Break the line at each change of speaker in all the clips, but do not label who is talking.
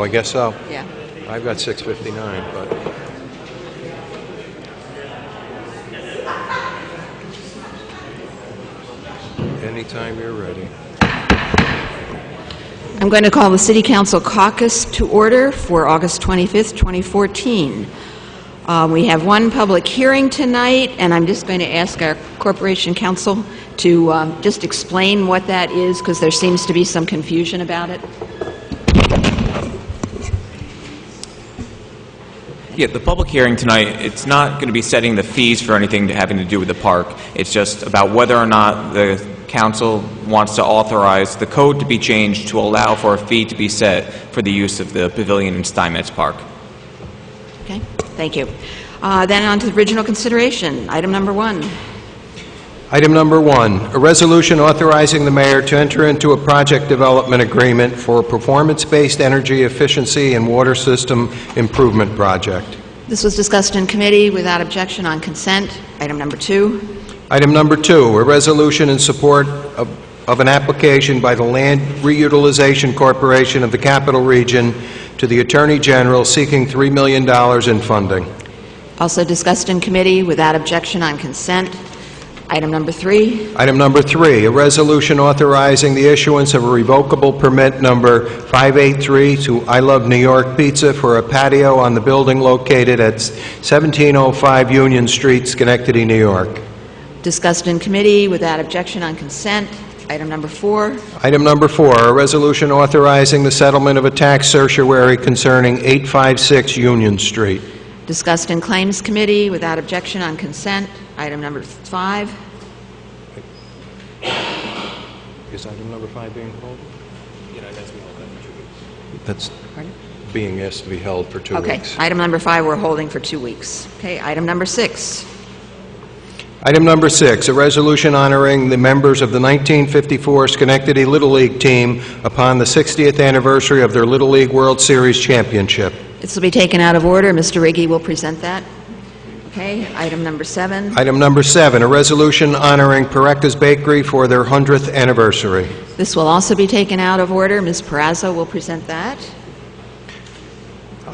I guess so.
Yeah.
I've got 6:59, but anytime you're ready.
I'm going to call the City Council caucus to order for August 25th, 2014. We have one public hearing tonight, and I'm just going to ask our Corporation Counsel to just explain what that is, because there seems to be some confusion about it.
Yeah, the public hearing tonight, it's not going to be setting the fees for anything having to do with the park. It's just about whether or not the council wants to authorize the code to be changed to allow for a fee to be set for the use of the pavilion in Steinmetz Park.
Okay, thank you. Then on to the original consideration, item number 1.
Item number 1, a resolution authorizing the mayor to enter into a project development agreement for a performance-based energy efficiency and water system improvement project.
This was discussed in committee without objection on consent. Item number 2.
Item number 2, a resolution in support of an application by the Land Re-utilization Corporation of the Capital Region to the Attorney General seeking $3 million in funding.
Also discussed in committee without objection on consent. Item number 3.
Item number 3, a resolution authorizing the issuance of a revocable permit number 583 to I Love New York Pizza for a patio on the building located at 1705 Union Street, Schenectady, New York.
Discussed in committee without objection on consent. Item number 4.
Item number 4, a resolution authorizing the settlement of a tax certiorari concerning 856 Union Street.
Discussed in claims committee without objection on consent. Item number 5.
Is item number 5 being held?
Yeah, that's we hold that for 2 weeks.
That's
Pardon?
being asked to be held for 2
Okay,
weeks.
item number 5 we're holding for 2 weeks. Okay, item number 6.
Item number 6, a resolution honoring the members of the 1954 Schenectady Little League team upon the 60th anniversary of their Little League World Series championship.
This will be taken out of order. Mr. Riggi will present that. Okay, item number 7.
Item number 7, a resolution honoring Parecca's Bakery for their 100th anniversary.
This will also be taken out of order. Ms. Perazzo will present that.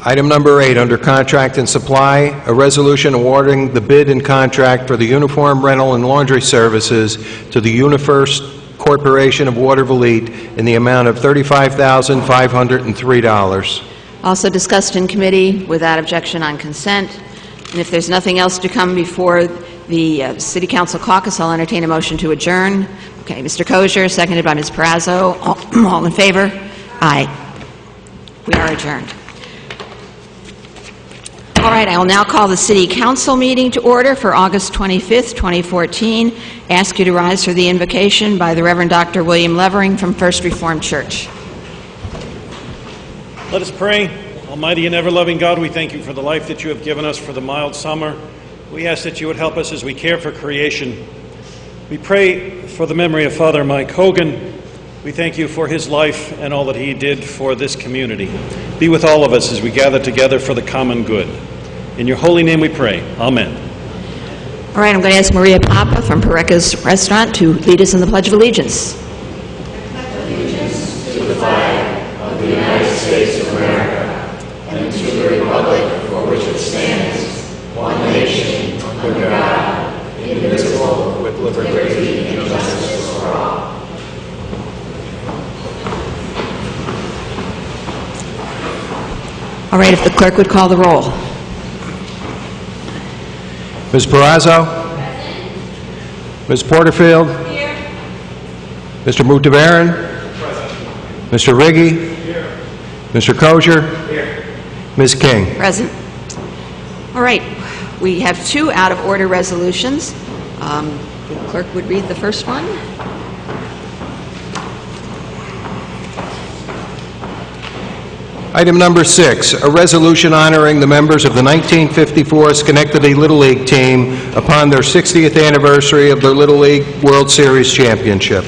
Item number 8, under contract and supply, a resolution awarding the bid and contract for the uniform rental and laundry services to the UniFirst Corporation of Watervliet in the amount of $35,503.
Also discussed in committee without objection on consent. And if there's nothing else to come before the City Council caucus, I'll entertain a motion to adjourn. Okay, Mr. Kosher, seconded by Ms. Perazzo. All in favor? Aye. We are adjourned. All right, I will now call the City Council meeting to order for August 25th, 2014. Ask you to rise for the invocation by the Reverend Dr. William Levering from First Reformed Church.
Let us pray. Almighty and ever-loving God, we thank you for the life that you have given us, for the mild summer. We ask that you would help us as we care for creation. We pray for the memory of Father Mike Hogan. We thank you for his life and all that he did for this community. Be with all of us as we gather together for the common good. In your holy name we pray. Amen.
All right, I'm going to ask Maria Papa from Parecca's Restaurant to lead us in the Pledge of Allegiance.
Allegiance to the flag of the United States of America and to the republic for which it stands, one nation, under God, indivisible, with liberty and justice for all.
All right, if the clerk would call the roll.
Ms. Perazzo? Ms. Porterfield?
Here.
Mr. Mutavaran? Mr. Riggi? Mr. Kosher? Ms. King?
Present. All right, we have 2 out-of-order resolutions. The clerk would read the first one.
Item number 6, a resolution honoring the members of the 1954 Schenectady Little League team upon their 60th anniversary of their Little League World Series championship.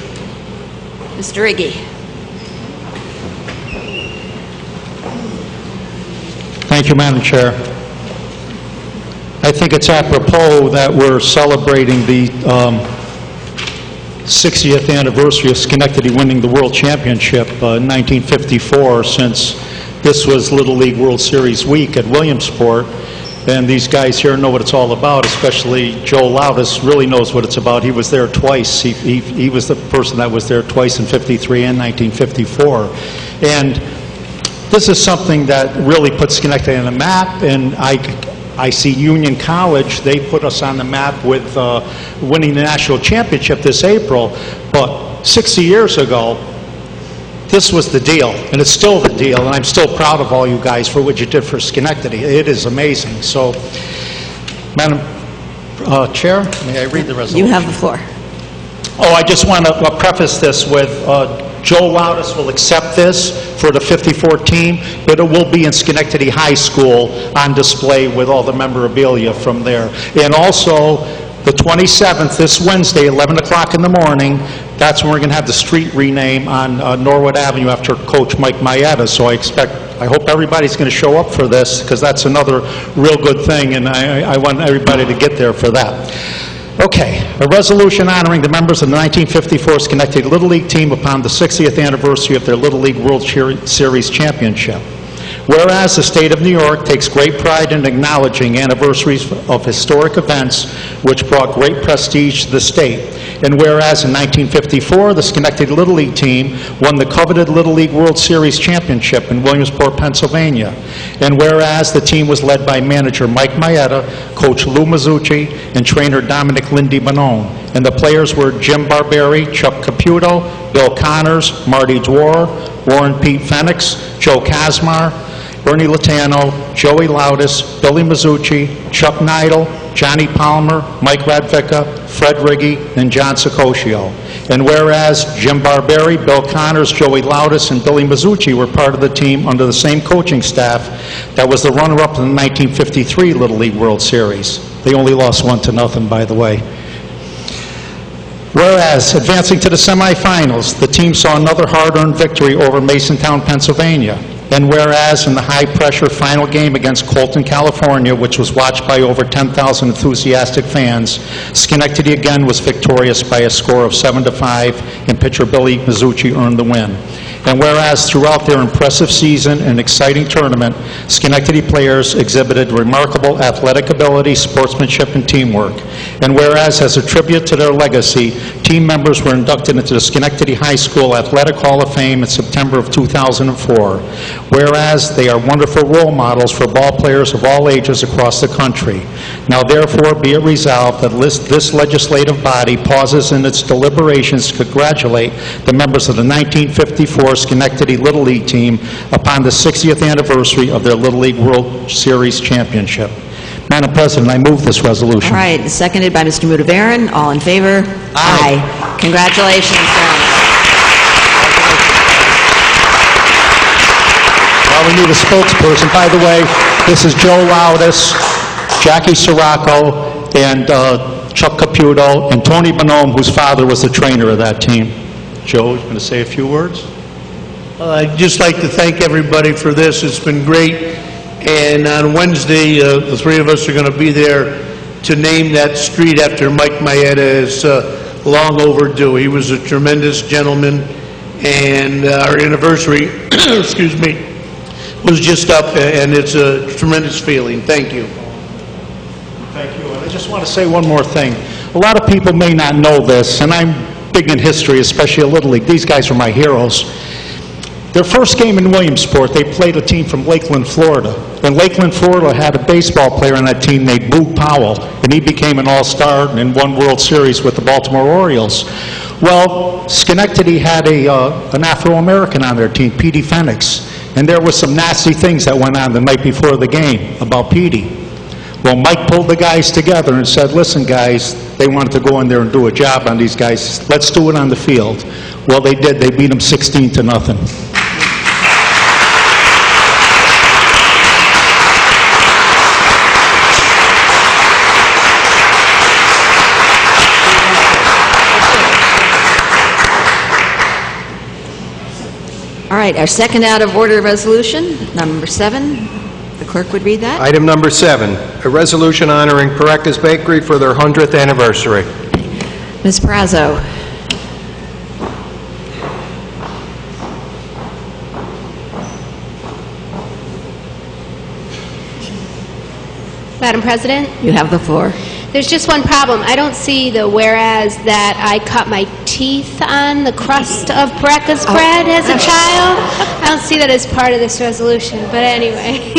Mr. Riggi.
Thank you, Madam Chair. I think it's apropos that we're celebrating the 60th anniversary of Schenectady winning the World Championship in 1954, since this was Little League World Series week at Williamsport, and these guys here know what it's all about, especially Joe Loudis really knows what it's about. He was there twice. He was the person that was there twice in '53 and 1954. And this is something that really puts Schenectady on the map, and I see Union College, they put us on the map with winning the national championship this April, but 60 years ago, this was the deal, and it's still the deal, and I'm still proud of all you guys for what you did for Schenectady. It is amazing. So, Madam Chair, may I read the resolution?
You have the floor.
Oh, I just want to preface this with Joe Loudis will accept this for the 54 team, but it will be in Schenectady High School on display with all the memorabilia from there. And also, the 27th, this Wednesday, 11 o'clock in the morning, that's when we're going to have the street rename on Norwood Avenue after Coach Mike Maeda. So I hope everybody's going to show up for this, because that's another real good thing, and I want everybody to get there for that. Okay, a resolution honoring the members of the 1954 Schenectady Little League team upon the 60th anniversary of their Little League World Series championship. Whereas the state of New York takes great pride in acknowledging anniversaries of historic events which brought great prestige to the state, and whereas in 1954 the Schenectady Little League team won the coveted Little League World Series championship in Williamsport, Pennsylvania, and whereas the team was led by manager Mike Maeda, coach Lou Mazzucci, and trainer Dominic Lindy Bonone, and the players were Jim Barberi, Chuck Caputo, Bill Connors, Marty Dwar, Warren Pete Fenix, Joe Kazmar, Bernie Latano, Joey Loudis, Billy Mazzucci, Chuck Neidl, Johnny Palmer, Mike Radvicka, Fred Riggi, and John Sicoscio. And whereas Jim Barberi, Bill Connors, Joey Loudis, and Billy Mazzucci were part of the team under the same coaching staff that was the runner-up in the 1953 Little League World Series. They only lost 1-0, by the way. Whereas, advancing to the semifinals, the team saw another hard-earned victory over Masontown, Pennsylvania. And whereas in the high-pressure final game against Colton, California, which was watched by over 10,000 enthusiastic fans, Schenectady again was victorious by a score of 7-5, and pitcher Billy Mazzucci earned the win. And whereas throughout their impressive season and exciting tournament, Schenectady players exhibited remarkable athletic ability, sportsmanship, and teamwork. And whereas as a tribute to their legacy, team members were inducted into the Schenectady High School Athletic Hall of Fame in September of 2004. Whereas they are wonderful role models for ball players of all ages across the country. Now therefore be it resolved that this legislative body pauses in its deliberations to congratulate the members of the 1954 Schenectady Little League team upon the 60th anniversary of their Little League World Series championship. Madam President, I move this resolution.
All right, seconded by Mr. Mudavaren. All in favor? Aye. Congratulations, sir.
Well, we need a spokesperson. By the way, this is Joe Loudis, Jackie Sirocco, and Chuck Caputo, and Tony Bonhomme, whose father was the trainer of that team. Joe, you going to say a few words?
I'd just like to thank everybody for this. It's been great. And on Wednesday, the three of us are going to be there to name that street after Mike Maeda. Is long overdue. He was a tremendous gentleman, and our anniversary, excuse me, was just up, and it's a tremendous feeling. Thank you.
Thank you. And I just want to say one more thing. A lot of people may not know this, and I'm big in history, especially at Little League. These guys are my heroes. Their first game in Williamsport, they played a team from Lakeland, Florida. And Lakeland, Florida had a baseball player on that team named Boog Powell, and he became an all-star and won World Series with the Baltimore Orioles. Well, Schenectady had an Afro-American on their team, Petey Fenix, and there were some nasty things that went on the night before the game about Petey. Well, Mike pulled the guys together and said, listen, guys, they wanted to go in there and do a job on these guys. Let's do it on the field. Well, they did. They beat them 16-0.
All right, our second out of order resolution, number 7. The clerk would read that.
Item number 7, a resolution honoring Pareca's Bakery for their 100th anniversary.
Ms. Prazzo.
Madam President,
You have the floor.
there's just one problem. I don't see the whereas that I cut my teeth on the crust of Pareca's bread as a child. I don't see that as part of this resolution, but anyway.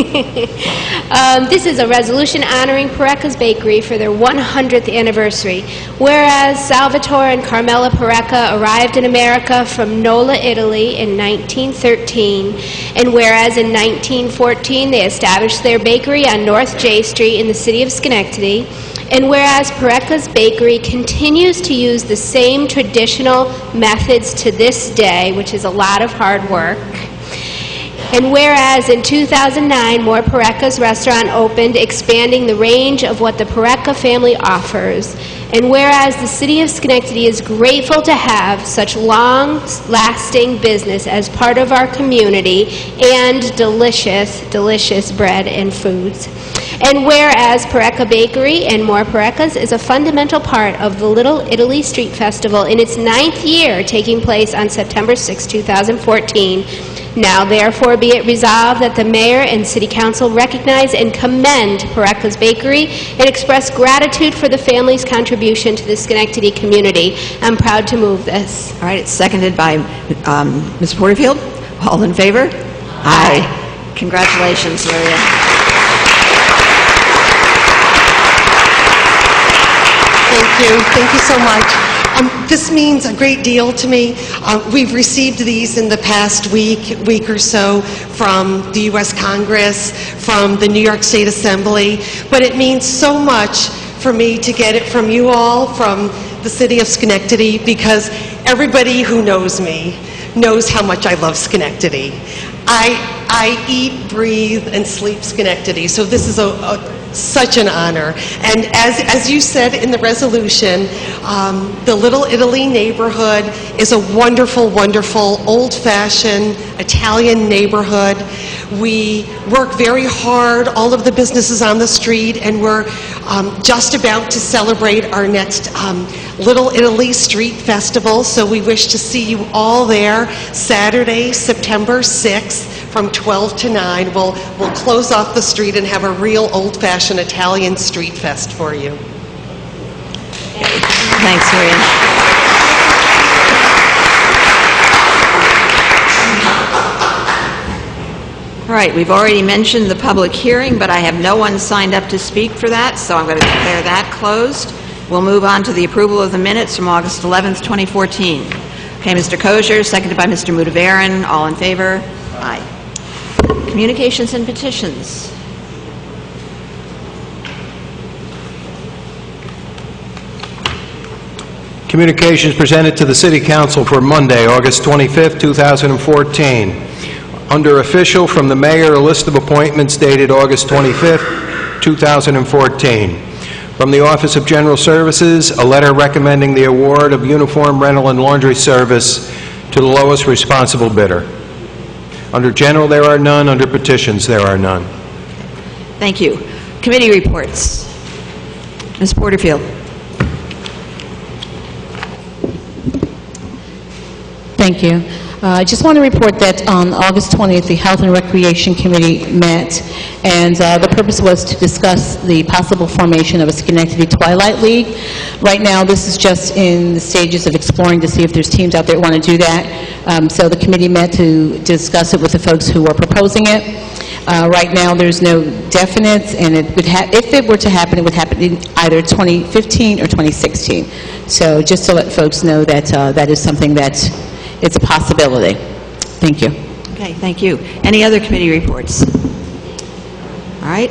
This is a resolution honoring Pareca's Bakery for their 100th anniversary. Whereas Salvatore and Carmela Pareca arrived in America from Nola, Italy in 1913, and whereas in 1914 they established their bakery on North J Street in the city of Schenectady, and whereas Pareca's Bakery continues to use the same traditional methods to this day, which is a lot of hard work, and whereas in 2009, more Pareca's restaurant opened, expanding the range of what the Pareca family offers, and whereas the city of Schenectady is grateful to have such long-lasting business as part of our community and delicious, delicious bread and foods. And whereas Pareca Bakery and More Parecas is a fundamental part of the Little Italy Street Festival in its 9th year, taking place on September 6, 2014, now therefore be it resolved that the mayor and city council recognize and commend Pareca's Bakery and express gratitude for the family's contribution to the Schenectady community. I'm proud to move this.
All right, it's seconded by Ms. Porterfield. All in favor? Aye. Congratulations, Maria.
Thank you so much. This means a great deal to me. We've received these in the past week or so from the U.S. Congress, from the New York State Assembly, but it means so much for me to get it from you all, from the city of Schenectady, because everybody who knows me knows how much I love Schenectady. I eat, breathe, and sleep Schenectady, so this is such an honor. And as you said in the resolution, the Little Italy neighborhood is a wonderful, wonderful, old-fashioned Italian neighborhood. We work very hard, all of the businesses on the street, and we're just about to celebrate our next Little Italy Street Festival, so we wish to see you all there Saturday, September 6th from 12 to 9. We'll close off the street and have a real old-fashioned Italian street fest for you.
Thanks, Maria. All right, we've already mentioned the public hearing, but I have no one signed up to speak for that, so I'm going to declare that closed. We'll move on to the approval of the minutes from August 11th, 2014. Okay, Mr. Kosher, seconded by Mr. Mudavaran. All in favor? Aye. Communications and petitions.
Communications presented to the City Council for Monday, August 25th, 2014. Under official, from the mayor, a list of appointments dated August 25th, 2014. From the Office of General Services, a letter recommending the award of uniform rental and laundry service to the lowest responsible bidder. Under general, there are none. Under petitions, there are none.
Thank you. Committee reports. Ms. Porterfield.
Thank you. I just want to report that on August 20th, the Health and Recreation Committee met, and the purpose was to discuss the possible formation of a Schenectady Twilight League. Right now, this is just in the stages of exploring to see if there's teams out there who want to do that. So the committee met to discuss it with the folks who are proposing it. Right now, there's no definites, and it would if it were to happen, it would happen in either 2015 or 2016. So just to let folks know that that is something that it's a possibility. Thank you.
Okay, thank you. Any other committee reports? All right.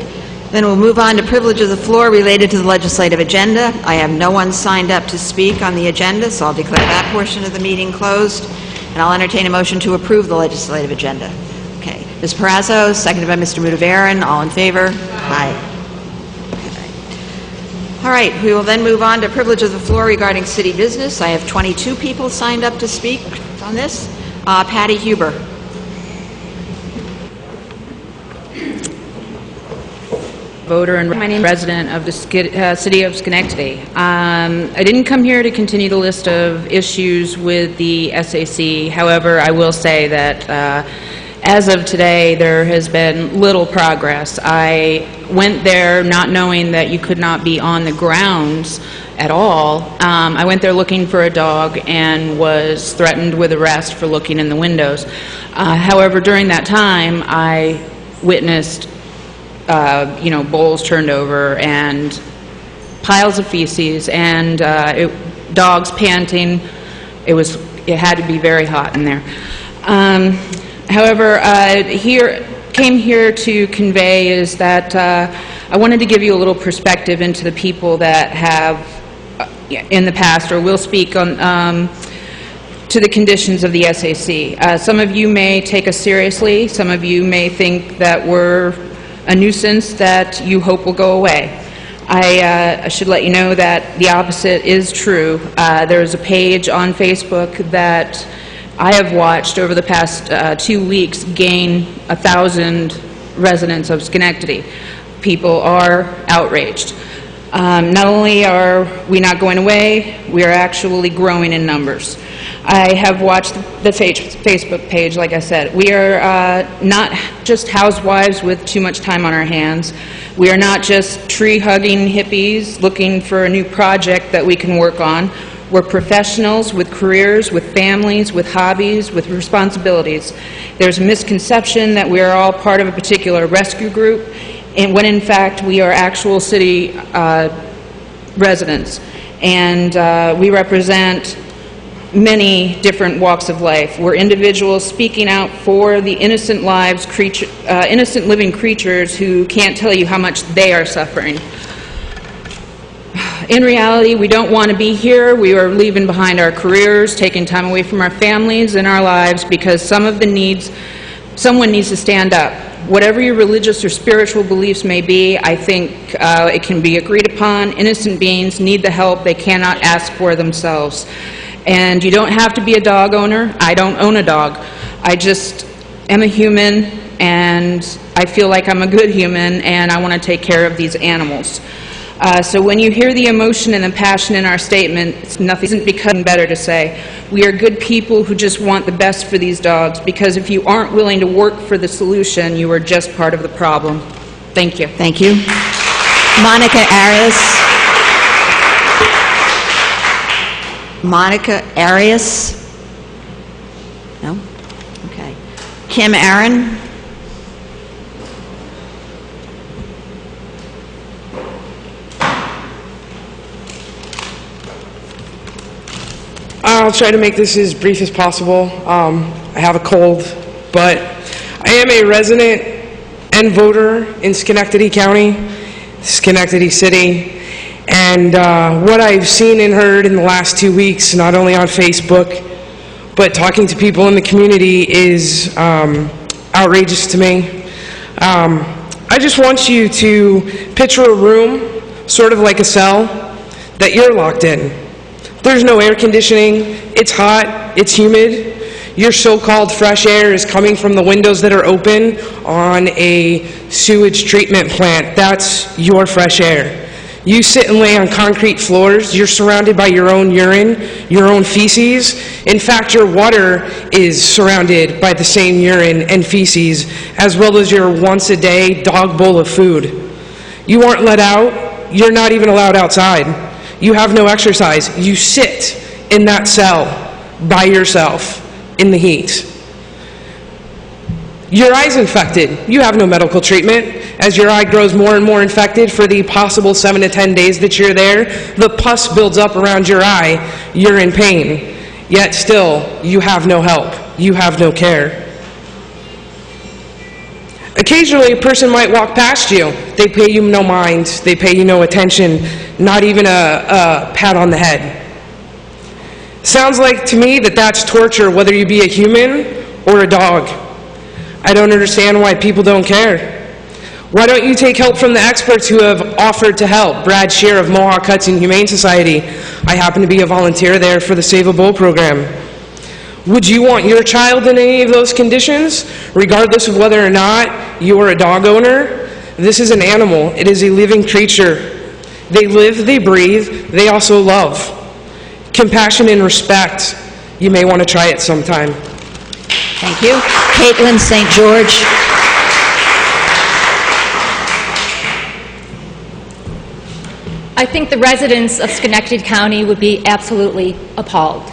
Then we'll move on to privilege of the floor related to the legislative agenda. I have no one signed up to speak on the agenda, so I'll declare that portion of the meeting closed, and I'll entertain a motion to approve the legislative agenda. Okay. Ms. Perazzo, seconded by Mr. Mudavaran. All in favor? Aye. All right, we will then move on to privilege of the floor regarding city business. I have 22 people signed up to speak on this. Patty Huber.
Voter and my name is resident of the city of Schenectady. I didn't come here to continue the list of issues with the SAC. However, I will say that As of today, there has been little progress. I went there not knowing that you could not be on the grounds at all. I went there looking for a dog and was threatened with arrest for looking in the windows. However, during that time, I witnessed, bowls turned over and piles of feces and dogs panting. It had to be very hot in there. However, came here to convey is that I wanted to give you a little perspective into the people that have in the past or will speak on to the conditions of the SAC. Some of you may take us seriously. Some of you may think that we're a nuisance that you hope will go away. I should let you know that the opposite is true. There's a page on Facebook that I have watched over the past 2 weeks gain 1,000 residents of Schenectady. People are outraged. Not only are we not going away, we are actually growing in numbers. I have watched the Facebook page, like I said. We are not just housewives with too much time on our hands. We are not just tree-hugging hippies looking for a new project that we can work on. We're professionals with careers, with families, with hobbies, with responsibilities. There's a misconception that we are all part of a particular rescue group, and when in fact we are actual city residents. And we represent many different walks of life. We're individuals speaking out for the innocent innocent living creatures who can't tell you how much they are suffering. In reality, we don't want to be here. We are leaving behind our careers, taking time away from our families and our lives because someone needs to stand up. Whatever your religious or spiritual beliefs may be, I think it can be agreed upon. Innocent beings need the help they cannot ask for themselves. And you don't have to be a dog owner. I don't own a dog. I just am a human, and I feel like I'm a good human, and I want to take care of these animals. So when you hear the emotion and the passion in our statement, it's nothing isn't becoming better to say. We are good people who just want the best for these dogs, because if you aren't willing to work for the solution, you are just part of the problem. Thank you.
Thank you. Monica Arias. Monica Arias? No? Okay. Kim Aaron?
I'll try to make this as brief as possible. I have a cold, but I am a resident and voter in Schenectady County, Schenectady City, and what I've seen and heard in the last 2 weeks, not only on Facebook, but talking to people in the community, is outrageous to me. I just want you to picture a room, sort of like a cell, that you're locked in. There's no air conditioning, it's hot, it's humid. Your so-called fresh air is coming from the windows that are open on a sewage treatment plant. That's your fresh air. You sit and lay on concrete floors, you're surrounded by your own urine, your own feces. In fact, your water is surrounded by the same urine and feces, as well as your once-a-day dog bowl of food. You aren't let out, you're not even allowed outside. You have no exercise. You sit in that cell by yourself in the heat. Your eye's infected. You have no medical treatment. As your eye grows more and more infected for the possible 7 to 10 days that you're there, the pus builds up around your eye. You're in pain. Yet still, you have no help. You have no care. Occasionally, a person might walk past you. They pay you no mind. They pay you no attention, not even a pat on the head. Sounds like to me that that's torture, whether you be a human or a dog. I don't understand why people don't care. Why don't you take help from the experts who have offered to help? Brad Shear of Mohawk Hudson Humane Society. I happen to be a volunteer there for the Save a Bull program. Would you want your child in any of those conditions, regardless of whether or not you are a dog owner? This is an animal. It is a living creature. They live, they breathe, they also love. Compassion and respect. You may want to try it sometime.
Thank you. Caitlin St. George.
I think the residents of Schenectady County would be absolutely appalled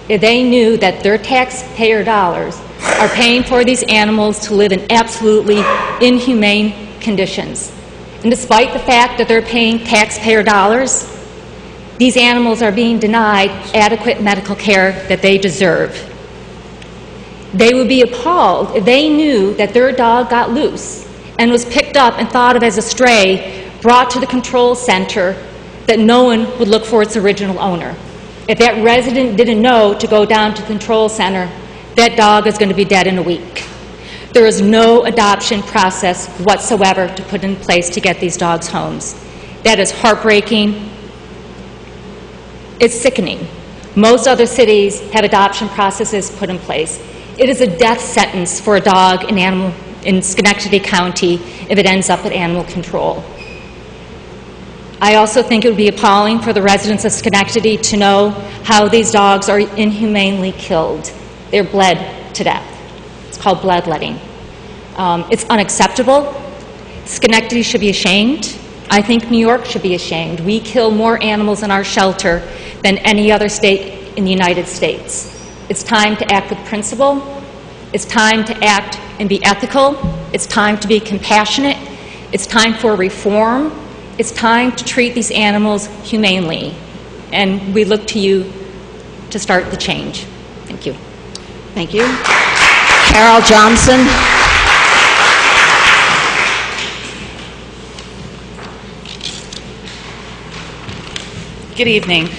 if they knew that their taxpayer dollars are paying for these animals to live in absolutely inhumane conditions. And despite the fact that they're paying taxpayer dollars, these animals are being denied adequate medical care that they deserve. They would be appalled if they knew that their dog got loose and was picked up and thought of as a stray, brought to the control center, that no one would look for its original owner. If that resident didn't know to go down to the control center, that dog is going to be dead in a week. There is no adoption process whatsoever to put in place to get these dogs homes. That is heartbreaking. It's sickening. Most other cities have adoption processes put in place. It is a death sentence for a dog in Schenectady County if it ends up at animal control. I also think it would be appalling for the residents of Schenectady to know how these dogs are inhumanely killed. They're bled to death. It's called bloodletting. It's unacceptable. Schenectady should be ashamed. I think New York should be ashamed. We kill more animals in our shelter than any other state in the United States. It's time to act with principle. It's time to act and be ethical. It's time to be compassionate. It's time for reform. It's time to treat these animals humanely. And we look to you to start the change. Thank you.
Thank you. Carol Johnson.
Good evening.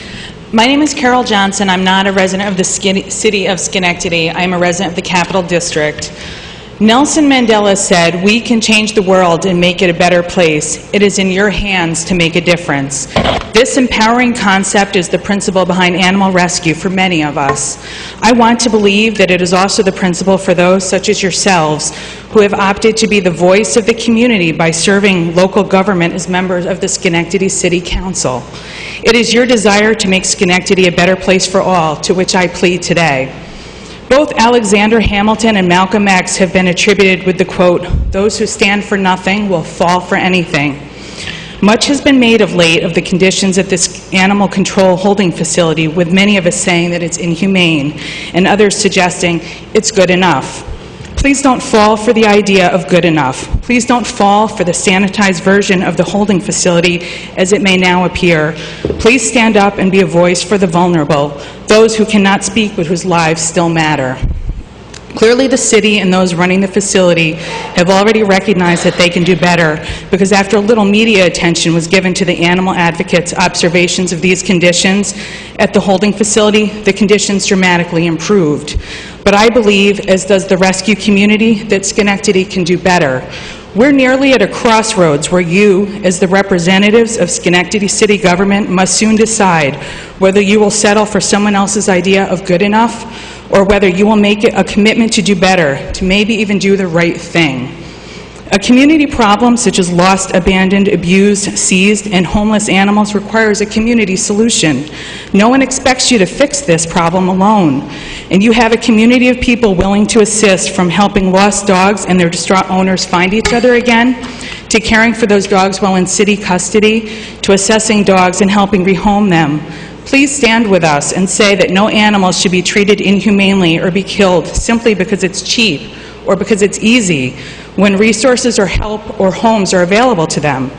My name is Carol Johnson. I'm not a resident of the city of Schenectady. I'm a resident of the Capital District. Nelson Mandela said, "We can change the world and make it a better place. It is in your hands to make a difference." This empowering concept is the principle behind animal rescue for many of us. I want to believe that it is also the principle for those such as yourselves who have opted to be the voice of the community by serving local government as members of the Schenectady City Council. It is your desire to make Schenectady a better place for all, to which I plead today. Both Alexander Hamilton and Malcolm X have been attributed with the quote, "Those who stand for nothing will fall for anything." Much has been made of late of the conditions at this animal control holding facility, with many of us saying that it's inhumane and others suggesting it's good enough. Please don't fall for the idea of good enough. Please don't fall for the sanitized version of the holding facility as it may now appear. Please stand up and be a voice for the vulnerable, those who cannot speak but whose lives still matter. Clearly, the city and those running the facility have already recognized that they can do better, because after a little media attention was given to the animal advocates' observations of these conditions at the holding facility, the conditions dramatically improved. But I believe, as does the rescue community, that Schenectady can do better. We're nearly at a crossroads where you, as the representatives of Schenectady city government, must soon decide whether you will settle for someone else's idea of good enough, or whether you will make it a commitment to do better, to maybe even do the right thing. A community problem such as lost, abandoned, abused, seized, and homeless animals requires a community solution. No one expects you to fix this problem alone. And you have a community of people willing to assist, from helping lost dogs and their distraught owners find each other again, to caring for those dogs while in city custody, to assessing dogs and helping rehome them. Please stand with us and say that no animals should be treated inhumanely or be killed simply because it's cheap or because it's easy, when resources or help or homes are available to them.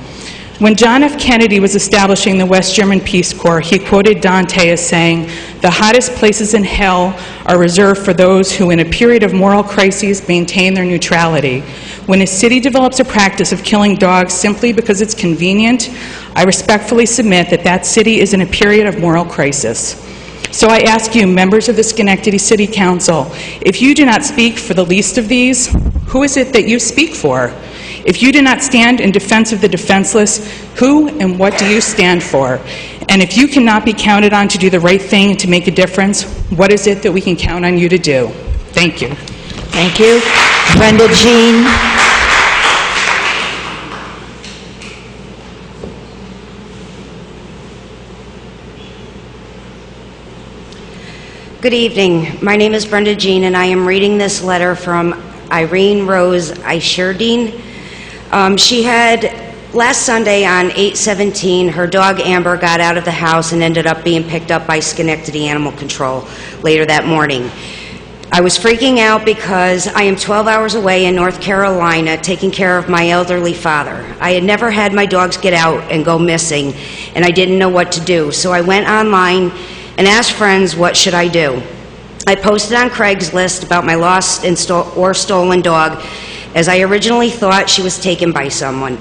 When John F. Kennedy was establishing the West German Peace Corps, he quoted Dante as saying, "The hottest places in hell are reserved for those who, in a period of moral crises, maintain their neutrality." When a city develops a practice of killing dogs simply because it's convenient, I respectfully submit that that city is in a period of moral crisis. So I ask you, members of the Schenectady City Council, if you do not speak for the least of these, who is it that you speak for? If you do not stand in defense of the defenseless, who and what do you stand for? And if you cannot be counted on to do the right thing to make a difference, what is it that we can count on you to do? Thank you.
Thank you. Brenda Jean.
Good evening. My name is Brenda Jean, and I am reading this letter from Irene Rose Isherdine. She had, last Sunday on 8/17, her dog Amber got out of the house and ended up being picked up by Schenectady Animal Control later that morning. I was freaking out because I am 12 hours away in North Carolina taking care of my elderly father. I had never had my dogs get out and go missing, and I didn't know what to do. So I went online and asked friends, what should I do? I posted on Craigslist about my lost or stolen dog, as I originally thought she was taken by someone.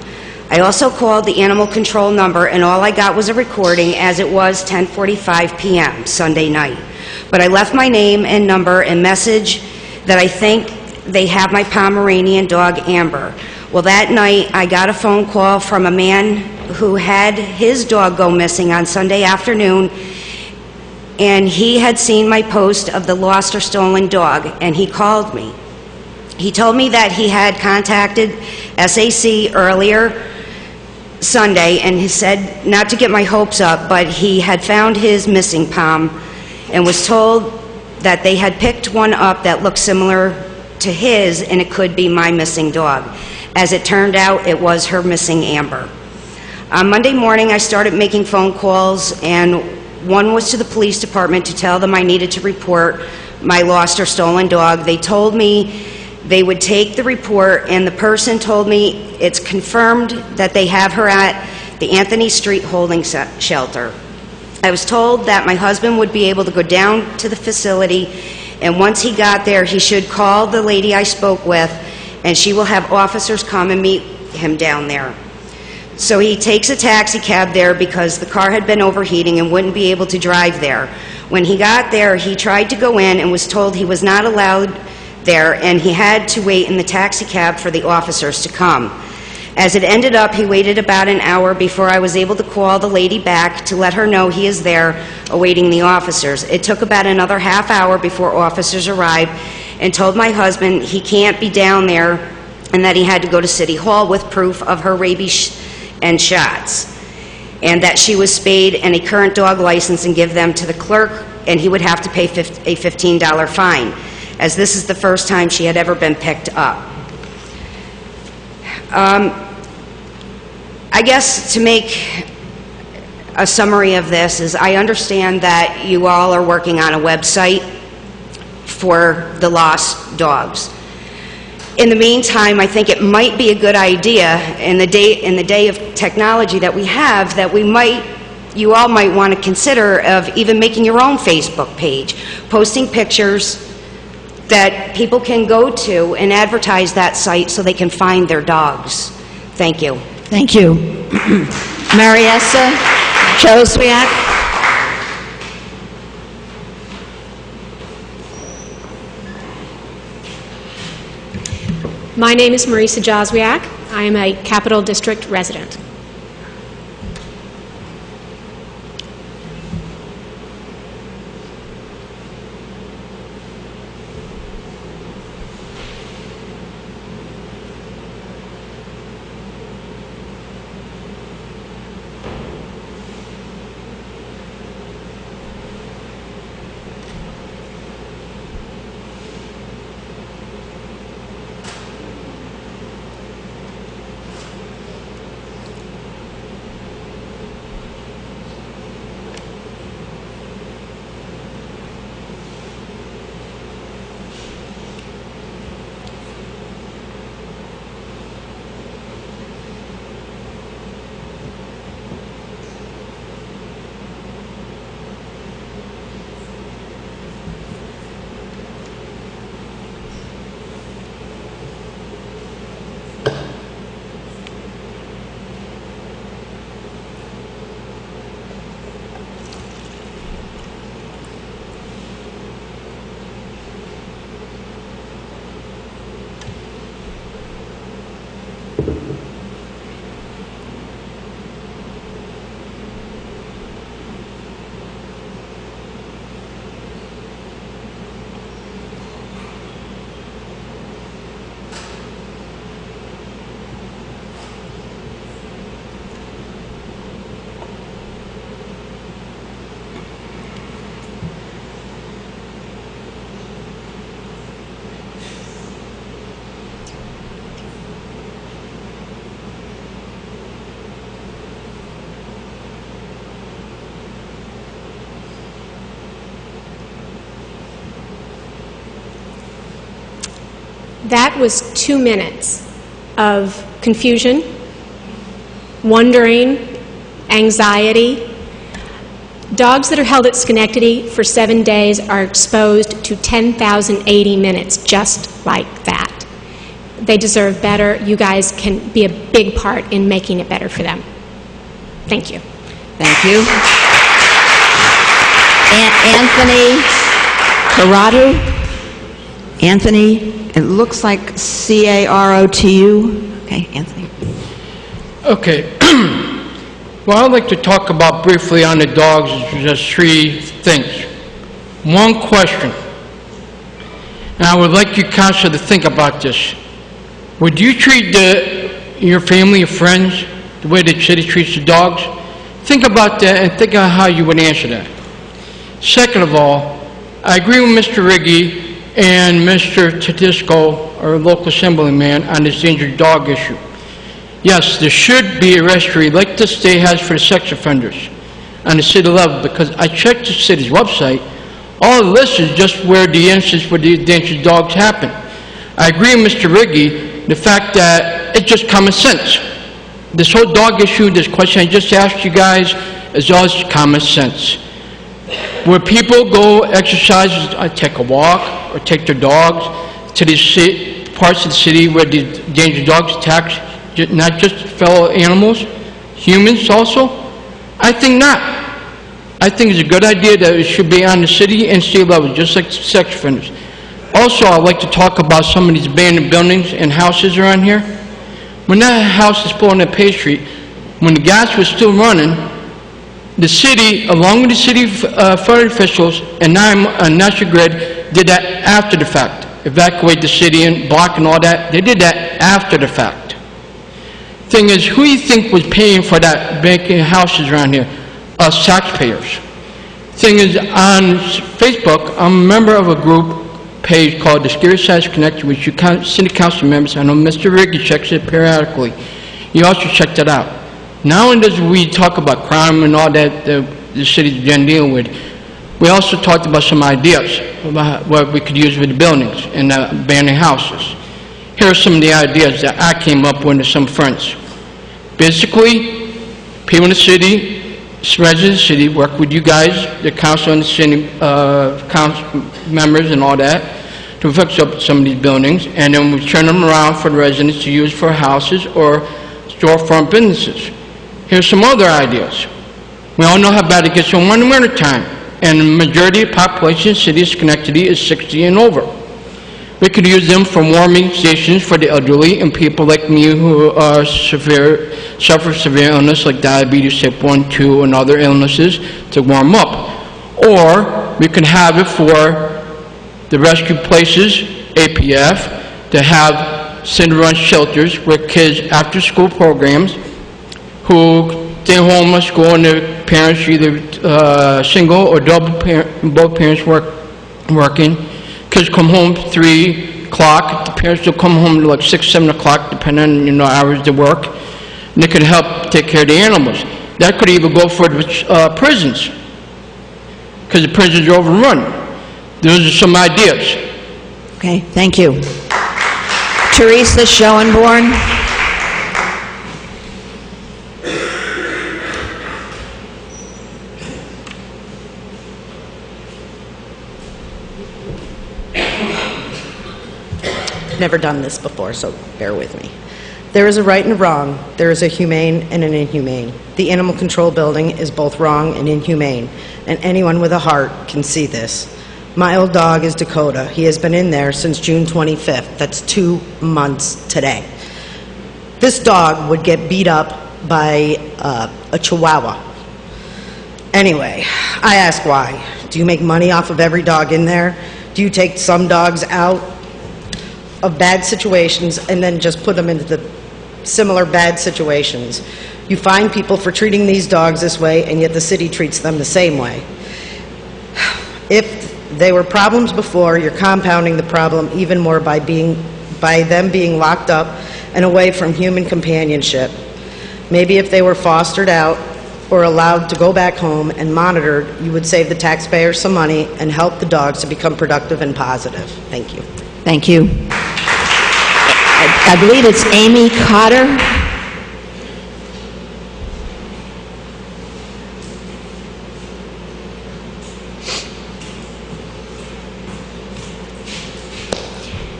I also called the animal control number, and all I got was a recording, as it was 10:45 p.m. Sunday night. But I left my name and number and message that I think they have my Pomeranian dog, Amber. Well, that night, I got a phone call from a man who had his dog go missing on Sunday afternoon, and he had seen my post of the lost or stolen dog, and he called me. He told me that he had contacted SAC earlier Sunday, and he said, not to get my hopes up, but he had found his missing Pom and was told that they had picked one up that looked similar to his, and it could be my missing dog. As it turned out, it was her missing Amber. On Monday morning, I started making phone calls, and one was to the police department to tell them I needed to report my lost or stolen dog. They told me they would take the report, and the person told me it's confirmed that they have her at the Anthony Street holding shelter. I was told that my husband would be able to go down to the facility, and once he got there, he should call the lady I spoke with, and she will have officers come and meet him down there. So he takes a taxi cab there because the car had been overheating and wouldn't be able to drive there. When he got there, he tried to go in and was told he was not allowed there, and he had to wait in the taxi cab for the officers to come. As it ended up, he waited about an hour before I was able to call the lady back to let her know he is there awaiting the officers. It took about another half hour before officers arrived and told my husband he can't be down there and that he had to go to City Hall with proof of her rabies and shots, and that she was spayed and a current dog license, and give them to the clerk, and he would have to pay a $15 fine, as this is the first time she had ever been picked up. I guess to make a summary of this is I understand that you all are working on a website for the lost dogs. In the meantime, I think it might be a good idea in the day of technology that we have, that you all might want to consider of even making your own Facebook page, posting pictures that people can go to and advertise that site so they can find their dogs. Thank you.
Thank you. Mariessa Joswiak.
My name is Marisa Joswiak. I am a Capital District resident. That was 2 minutes of confusion, wondering, anxiety. Dogs that are held at Schenectady for 7 days are exposed to 10,080 minutes just like that. They deserve better. You guys can be a big part in making it better for them. Thank you.
Thank you. Anthony Carotu. Anthony, it looks like C-A-R-O-T-U. Okay, Anthony.
Okay. What I'd like to talk about briefly on the dogs is just 3 things. One question, and I would like you council to think about this. Would you treat your family or friends the way the city treats the dogs? Think about that and think about how you would answer that. Second of all, I agree with Mr. Riggi and Mr. Tedisco, our local assemblyman, on this dangerous dog issue. Yes, there should be a registry like the state has for sex offenders on the city level, because I checked the city's website. All the list is just where the incidents with the dangerous dogs happen. I agree with Mr. Riggi, the fact that it's just common sense. This whole dog issue, this question I just asked you guys, is all just common sense. Where people go exercise, take a walk, or take their dogs to the parts of the city where the dangerous dogs attack not just fellow animals, humans also? I think not. I think it's a good idea that it should be on the city and state level, just like sex offenders. Also, I'd like to talk about some of these abandoned buildings and houses around here. When that house is blown at Page Street, when the gas was still running, the city, along with the city fire officials and National Grid, did that after the fact. Evacuate the city and block and all that. They did that after the fact. Thing is, who do you think was paying for that vacant houses around here? Us taxpayers. Thing is, on Facebook, I'm a member of a group page called the Scary Sides Connected, which you city council members, I know Mr. Riggi checks it periodically. You also check that out. Now and as we talk about crime and all that the city's been dealing with, we also talked about some ideas about what we could use with the buildings and the abandoned houses. Here are some of the ideas that I came up with some friends. Basically, people in the city, residents of the city, work with you guys, the council and the city council members and all that, to fix up some of these buildings, and then we turn them around for the residents to use for houses or storefront businesses. Here's some other ideas. We all know how bad it gets in the winter time, and the majority of the population in the city of Schenectady is 60 and over. We could use them for warming stations for the elderly and people like me who are suffer severe illness like diabetes type 1, 2, and other illnesses to warm up. Or we could have it for the rescue places, APF, to have city-run shelters where kids after school programs who stay home at school and their parents either single or double both parents working. Kids come home 3 o'clock. The parents will come home like 6, 7 o'clock, depending on hours they work. And they could help take care of the animals. That could even go for the prisons, because the prisons are overrun. Those are some ideas.
Okay, thank you. Teresa Schoenborn.
Never done this before, so bear with me. There is a right and a wrong. There is a humane and an inhumane. The animal control building is both wrong and inhumane, and anyone with a heart can see this. My old dog is Dakota. He has been in there since June 25th. That's 2 months today. This dog would get beat up by a Chihuahua. Anyway, I ask why. Do you make money off of every dog in there? Do you take some dogs out of bad situations and then just put them into the similar bad situations? You fine people for treating these dogs this way, and yet the city treats them the same way. If they were problems before, you're compounding the problem even more by them being locked up and away from human companionship. Maybe if they were fostered out or allowed to go back home and monitored, you would save the taxpayers some money and help the dogs to become productive and positive. Thank you.
Thank you. I believe it's Amy Cotter.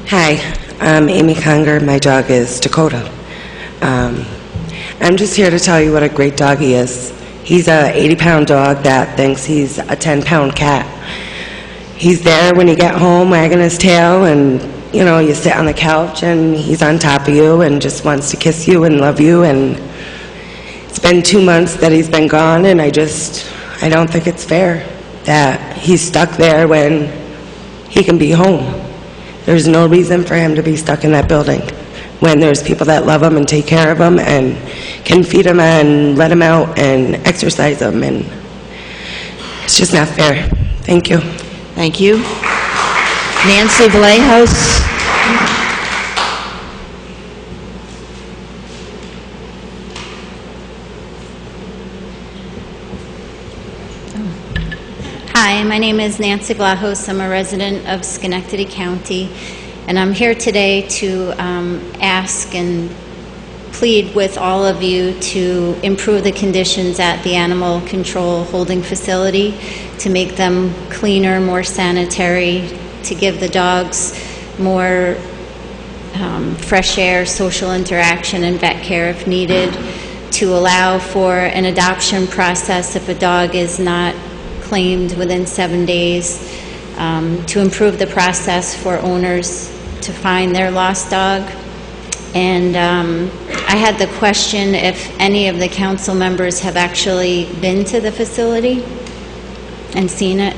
Hi, I'm Amy Conger. My dog is Dakota. I'm just here to tell you what a great dog he is. He's a 80-pound dog that thinks he's a 10-pound cat. He's there when you get home wagging his tail, and you know, you sit on the couch and he's on top of you and just wants to kiss you and love you. And it's been 2 months that he's been gone, and I don't think it's fair that he's stuck there when he can be home. There's no reason for him to be stuck in that building when there's people that love him and take care of him and can feed him and let him out and exercise him, and it's just not fair. Thank you.
Thank you. Nancy Vallejos.
Hi, my name is Nancy Glahos. I'm a resident of Schenectady County, and I'm here today to ask and plead with all of you to improve the conditions at the animal control holding facility, to make them cleaner, more sanitary, to give the dogs more fresh air, social interaction, and vet care if needed, to allow for an adoption process if a dog is not claimed within 7 days, to improve the process for owners to find their lost dog. And I had the question if any of the council members have actually been to the facility and seen it,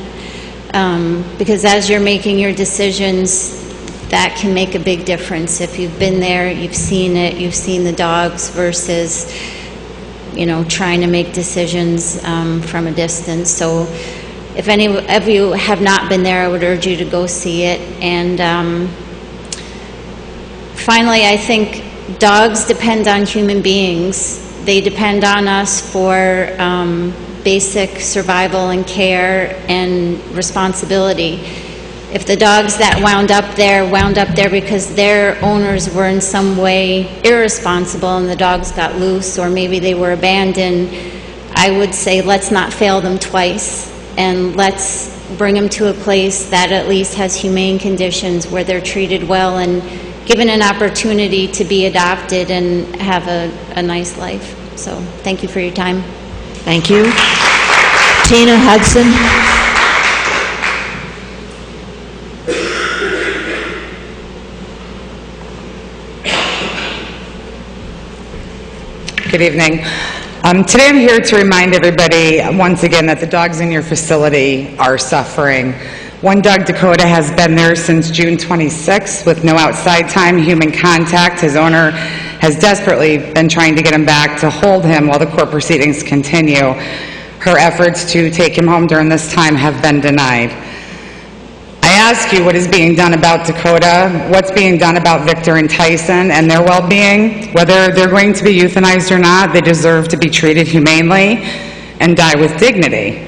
because as you're making your decisions, that can make a big difference. If you've been there, you've seen it, you've seen the dogs, versus trying to make decisions from a distance. So if any of you have not been there, I would urge you to go see it. And finally, I think dogs depend on human beings. They depend on us for basic survival and care and responsibility. If the dogs that wound up there because their owners were in some way irresponsible and the dogs got loose, or maybe they were abandoned, I would say let's not fail them twice, and let's bring them to a place that at least has humane conditions where they're treated well and given an opportunity to be adopted and have a nice life. So thank you for your time.
Thank you. Tina Hudson.
Good evening. Today I'm here to remind everybody once again that the dogs in your facility are suffering. One dog, Dakota, has been there since June 26th with no outside time, human contact. His owner has desperately been trying to get him back to hold him while the court proceedings continue. Her efforts to take him home during this time have been denied. I ask you, what is being done about Dakota? What's being done about Victor and Tyson and their well-being? Whether they're going to be euthanized or not, they deserve to be treated humanely and die with dignity.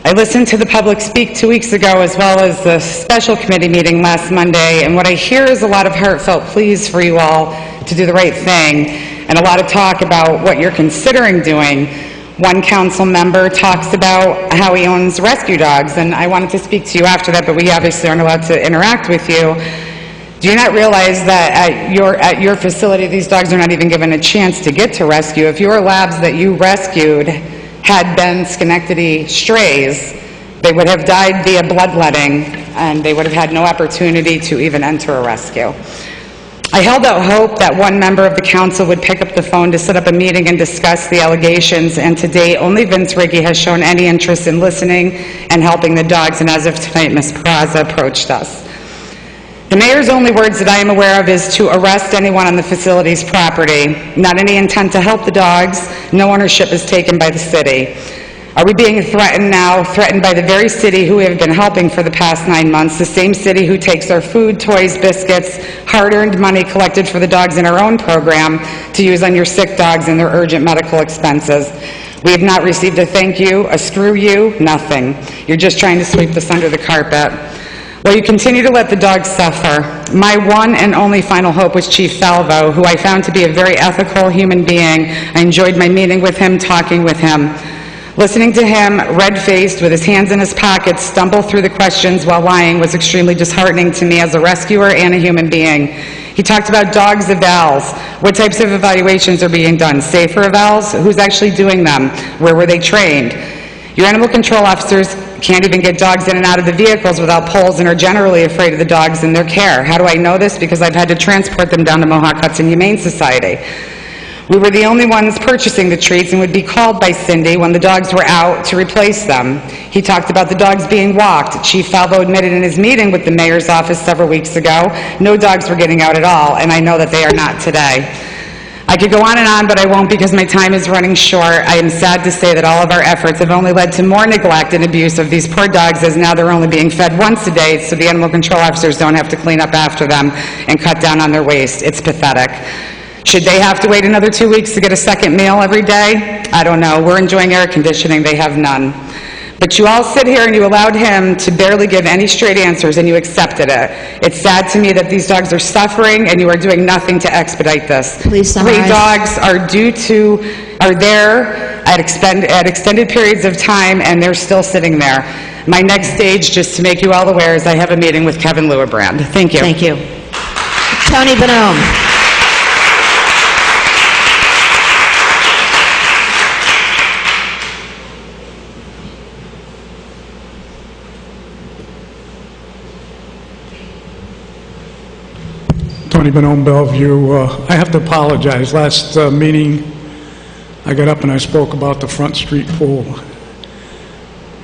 I listened to the public speak 2 weeks ago, as well as the special committee meeting last Monday, and what I hear is a lot of heartfelt pleas for you all to do the right thing, and a lot of talk about what you're considering doing. One council member talks about how he owns rescue dogs, and I wanted to speak to you after that, but we obviously aren't allowed to interact with you. Do you not realize that at your facility, these dogs are not even given a chance to get to rescue? If your labs that you rescued had been Schenectady strays, they would have died via bloodletting, and they would have had no opportunity to even enter a rescue. I held out hope that one member of the council would pick up the phone to set up a meeting and discuss the allegations, and to date, only Vince Riggi has shown any interest in listening and helping the dogs, and as of tonight, Ms. Peraza approached us. The mayor's only words that I am aware of is to arrest anyone on the facility's property. Not any intent to help the dogs. No ownership is taken by the city. Are we being threatened now, threatened by the very city who we have been helping for the past 9 months, the same city who takes our food, toys, biscuits, hard-earned money collected for the dogs in our own program to use on your sick dogs and their urgent medical expenses? We have not received a thank you, a screw you, nothing. You're just trying to sweep this under the carpet. While you continue to let the dogs suffer, my one and only final hope was Chief Falvo, who I found to be a very ethical human being. I enjoyed my meeting with him, talking with him. Listening to him, red-faced, with his hands in his pockets, stumble through the questions while lying was extremely disheartening to me as a rescuer and a human being. He talked about dogs evals. What types of evaluations are being done? Safer evals? Who's actually doing them? Where were they trained? Your animal control officers can't even get dogs in and out of the vehicles without poles and are generally afraid of the dogs in their care. How do I know this? Because I've had to transport them down to Mohawk Hudson Humane Society. We were the only ones purchasing the treats and would be called by Cindy when the dogs were out to replace them. He talked about the dogs being walked. Chief Falvo admitted in his meeting with the mayor's office several weeks ago, no dogs were getting out at all, and I know that they are not today. I could go on, but I won't because my time is running short. I am sad to say that all of our efforts have only led to more neglect and abuse of these poor dogs, as now they're only being fed once a day, so the animal control officers don't have to clean up after them and cut down on their waste. It's pathetic. Should they have to wait another 2 weeks to get a second meal every day? I don't know. We're enjoying air conditioning. They have none. But you all sit here and you allowed him to barely give any straight answers, and you accepted it. It's sad to me that these dogs are suffering and you are doing nothing to expedite this.
Please summarize.
3 dogs are there at extended periods of time, and they're still sitting there. My next stage, just to make you all aware, is I have a meeting with Kevin Lewibrand. Thank you.
Thank you. Tony Bonhomme.
Tony Bonhomme, Bellevue. I have to apologize. Last meeting, I got up and I spoke about the Front Street pool.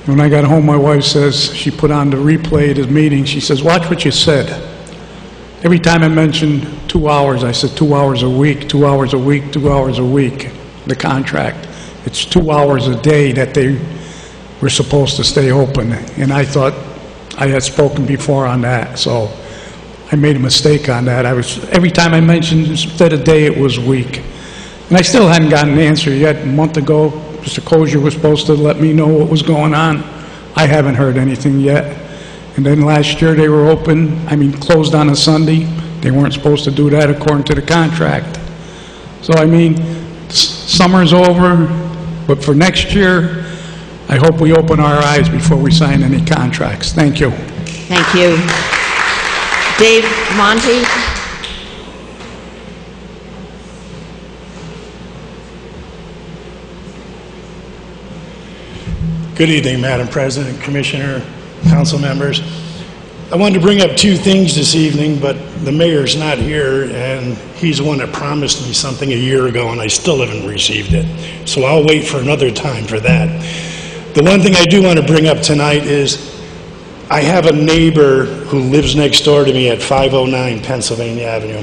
When I got home, my wife says, she put on the replay of the meeting, she says, watch what you said. Every time I mentioned 2 hours, I said 2 hours a week, 2 hours a week, 2 hours a week, the contract. It's 2 hours a day that they were supposed to stay open. And I thought I had spoken before on that, so I made a mistake on that. Every time I mentioned, instead of day, it was week. And I still hadn't gotten an answer yet. A month ago, Mr. Kosher was supposed to let me know what was going on. I haven't heard anything yet. And then last year they were open, closed on a Sunday. They weren't supposed to do that according to the contract. So summer's over, but for next year, I hope we open our eyes before we sign any contracts. Thank you.
Thank you. Dave Monte.
Good evening, Madam President, Commissioner, council members. I wanted to bring up 2 things this evening, but the mayor's not here, and he's the one that promised me something a year ago, and I still haven't received it. So I'll wait for another time for that. The one thing I do want to bring up tonight is I have a neighbor who lives next door to me at 509 Pennsylvania Avenue,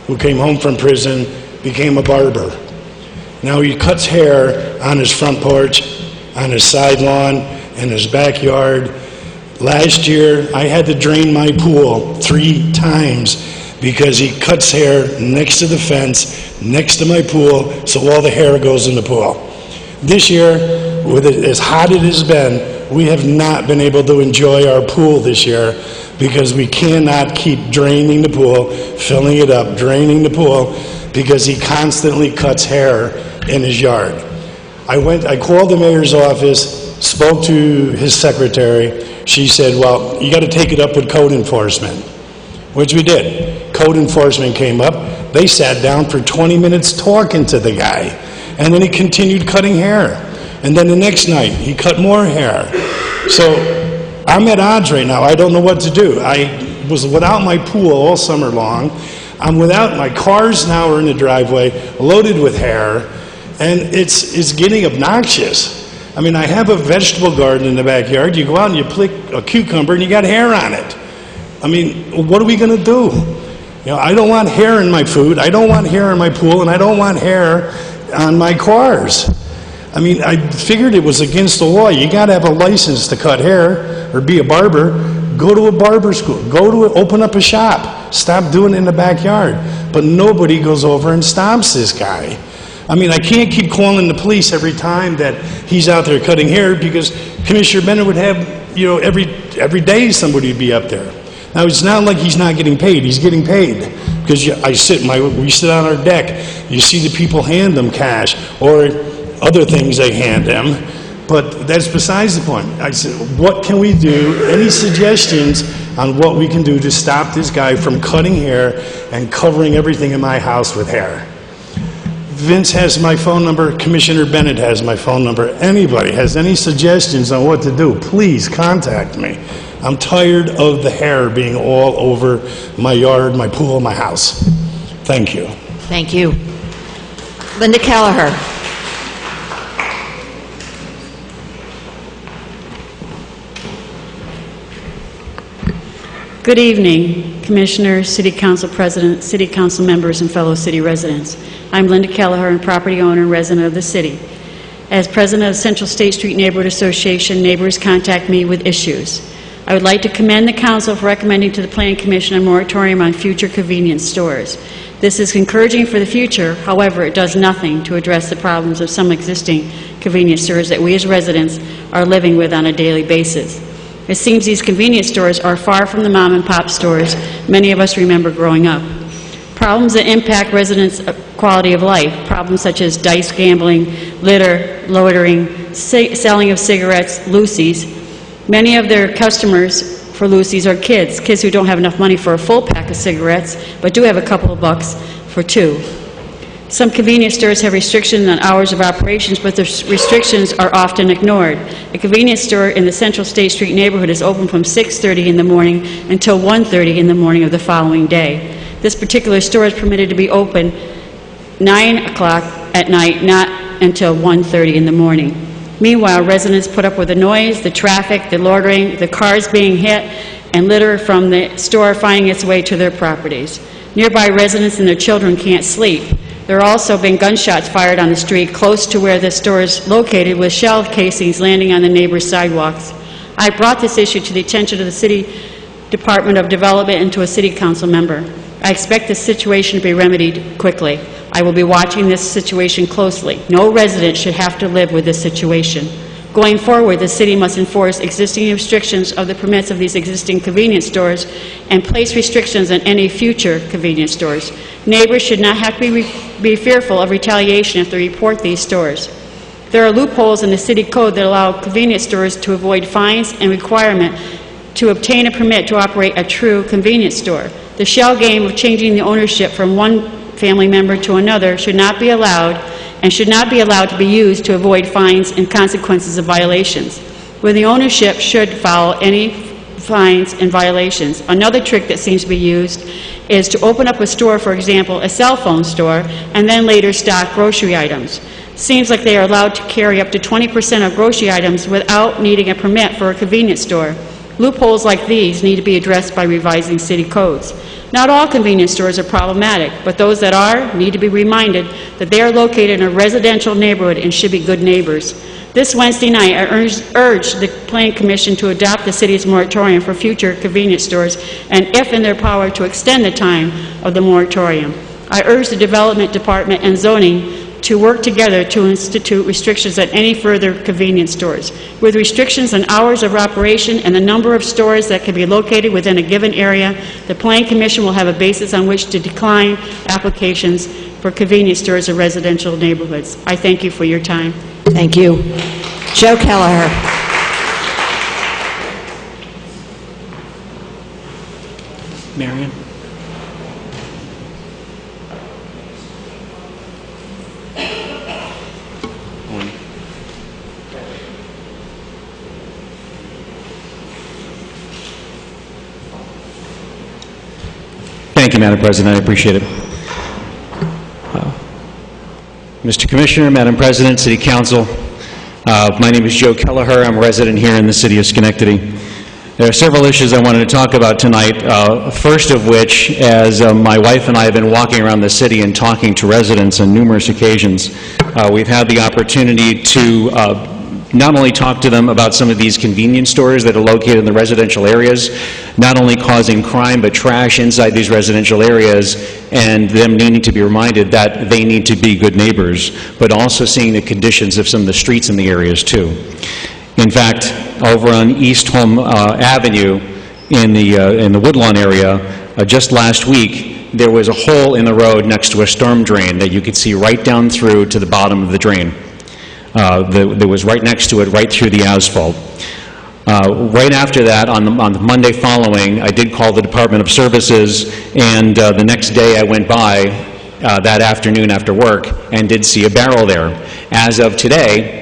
who came home from prison, became a barber. Now he cuts hair on his front porch, on his side lawn, in his backyard. Last year, I had to drain my pool 3 times because he cuts hair next to the fence, next to my pool, so all the hair goes in the pool. This year, with it as hot as it has been, we have not been able to enjoy our pool this year because we cannot keep draining the pool, filling it up, draining the pool, because he constantly cuts hair in his yard. I called the mayor's office, spoke to his secretary. She said, well, you got to take it up with code enforcement, which we did. Code enforcement came up. They sat down for 20 minutes talking to the guy, and then he continued cutting hair. And then the next night, he cut more hair. So I'm at odds right now. I don't know what to do. I was without my pool all summer long. I'm without, my cars now are in the driveway, loaded with hair, and it's getting obnoxious. I have a vegetable garden in the backyard. You go out and you pick a cucumber and you got hair on it. What are we going to do? I don't want hair in my food, I don't want hair in my pool, and I don't want hair on my cars. I figured it was against the law. You got to have a license to cut hair or be a barber. Go to a barber school. Open up a shop. Stop doing it in the backyard. But nobody goes over and stops this guy. I can't keep calling the police every time that he's out there cutting hair, because Commissioner Bennett would have you know, every day somebody would be up there. Now, it's not like he's not getting paid. He's getting paid. Because we sit on our deck, you see the people hand them cash or other things they hand them, but that's besides the point. I said, what can we do? Any suggestions on what we can do to stop this guy from cutting hair and covering everything in my house with hair? Vince has my phone number. Commissioner Bennett has my phone number. Anybody has any suggestions on what to do, please contact me. I'm tired of the hair being all over my yard, my pool, my house. Thank you.
Thank you. Linda Kelleher.
Good evening, Commissioner, City Council President, City Council members, and fellow city residents. I'm Linda Kelleher, and property owner and resident of the city. As president of Central State Street Neighborhood Association, neighbors contact me with issues. I would like to commend the council for recommending to the Planning Commission a moratorium on future convenience stores. This is encouraging for the future. However, it does nothing to address the problems of some existing convenience stores that we as residents are living with on a daily basis. It seems these convenience stores are far from the mom-and-pop stores many of us remember growing up. Problems that impact residents' quality of life, problems such as dice gambling, litter, loitering, selling of cigarettes, loosies. Many of their customers for loosies are kids who don't have enough money for a full pack of cigarettes, but do have a couple of bucks for two. Some convenience stores have restrictions on hours of operations, but the restrictions are often ignored. A convenience store in the Central State Street neighborhood is open from 6:30 in the morning until 1:30 in the morning of the following day. This particular store is permitted to be open 9 o'clock at night, not until 1:30 in the morning. Meanwhile, residents put up with the noise, the traffic, the loitering, the cars being hit, and litter from the store finding its way to their properties. Nearby residents and their children can't sleep. There are also been gunshots fired on the street close to where the store is located, with shell casings landing on the neighbors' sidewalks. I brought this issue to the attention of the City Department of Development and to a City Council member. I expect this situation to be remedied quickly. I will be watching this situation closely. No resident should have to live with this situation. Going forward, the city must enforce existing restrictions of the permits of these existing convenience stores and place restrictions on any future convenience stores. Neighbors should not have to be fearful of retaliation if they report these stores. There are loopholes in the city code that allow convenience stores to avoid fines and requirement to obtain a permit to operate a true convenience store. The shell game of changing the ownership from one family member to another should not be allowed, and should not be allowed to be used to avoid fines and consequences of violations, where the ownership should follow any fines and violations. Another trick that seems to be used is to open up a store, for example, a cell phone store, and then later stock grocery items. Seems like they are allowed to carry up to 20% of grocery items without needing a permit for a convenience store. Loopholes like these need to be addressed by revising city codes. Not all convenience stores are problematic, but those that are need to be reminded that they are located in a residential neighborhood and should be good neighbors. This Wednesday night, I urge the Planning Commission to adopt the city's moratorium for future convenience stores, and if in their power, to extend the time of the moratorium. I urge the Development Department and Zoning to work together to institute restrictions on any further convenience stores. With restrictions on hours of operation and the number of stores that can be located within a given area, the Planning Commission will have a basis on which to decline applications for convenience stores in residential neighborhoods. I thank you for your time.
Thank you. Joe Kelleher.
Marion?
Thank you, Madam President. I appreciate it. Mr. Commissioner, Madam President, City Council, my name is Joe Kelleher. I'm a resident here in the city of Schenectady. There are several issues I wanted to talk about tonight, first of which, as my wife and I have been walking around the city and talking to residents on numerous occasions, we've had the opportunity to not only talk to them about some of these convenience stores that are located in the residential areas, not only causing crime but trash inside these residential areas, and them needing to be reminded that they need to be good neighbors, but also seeing the conditions of some of the streets in the areas too. In fact, over on East Home Avenue in the Woodlawn area, just last week, there was a hole in the road next to a storm drain that you could see right down through to the bottom of the drain. That was right next to it, right through the asphalt. Right after that, on the Monday following, I did call the Department of Services, and the next day I went by that afternoon after work and did see a barrel there. As of today,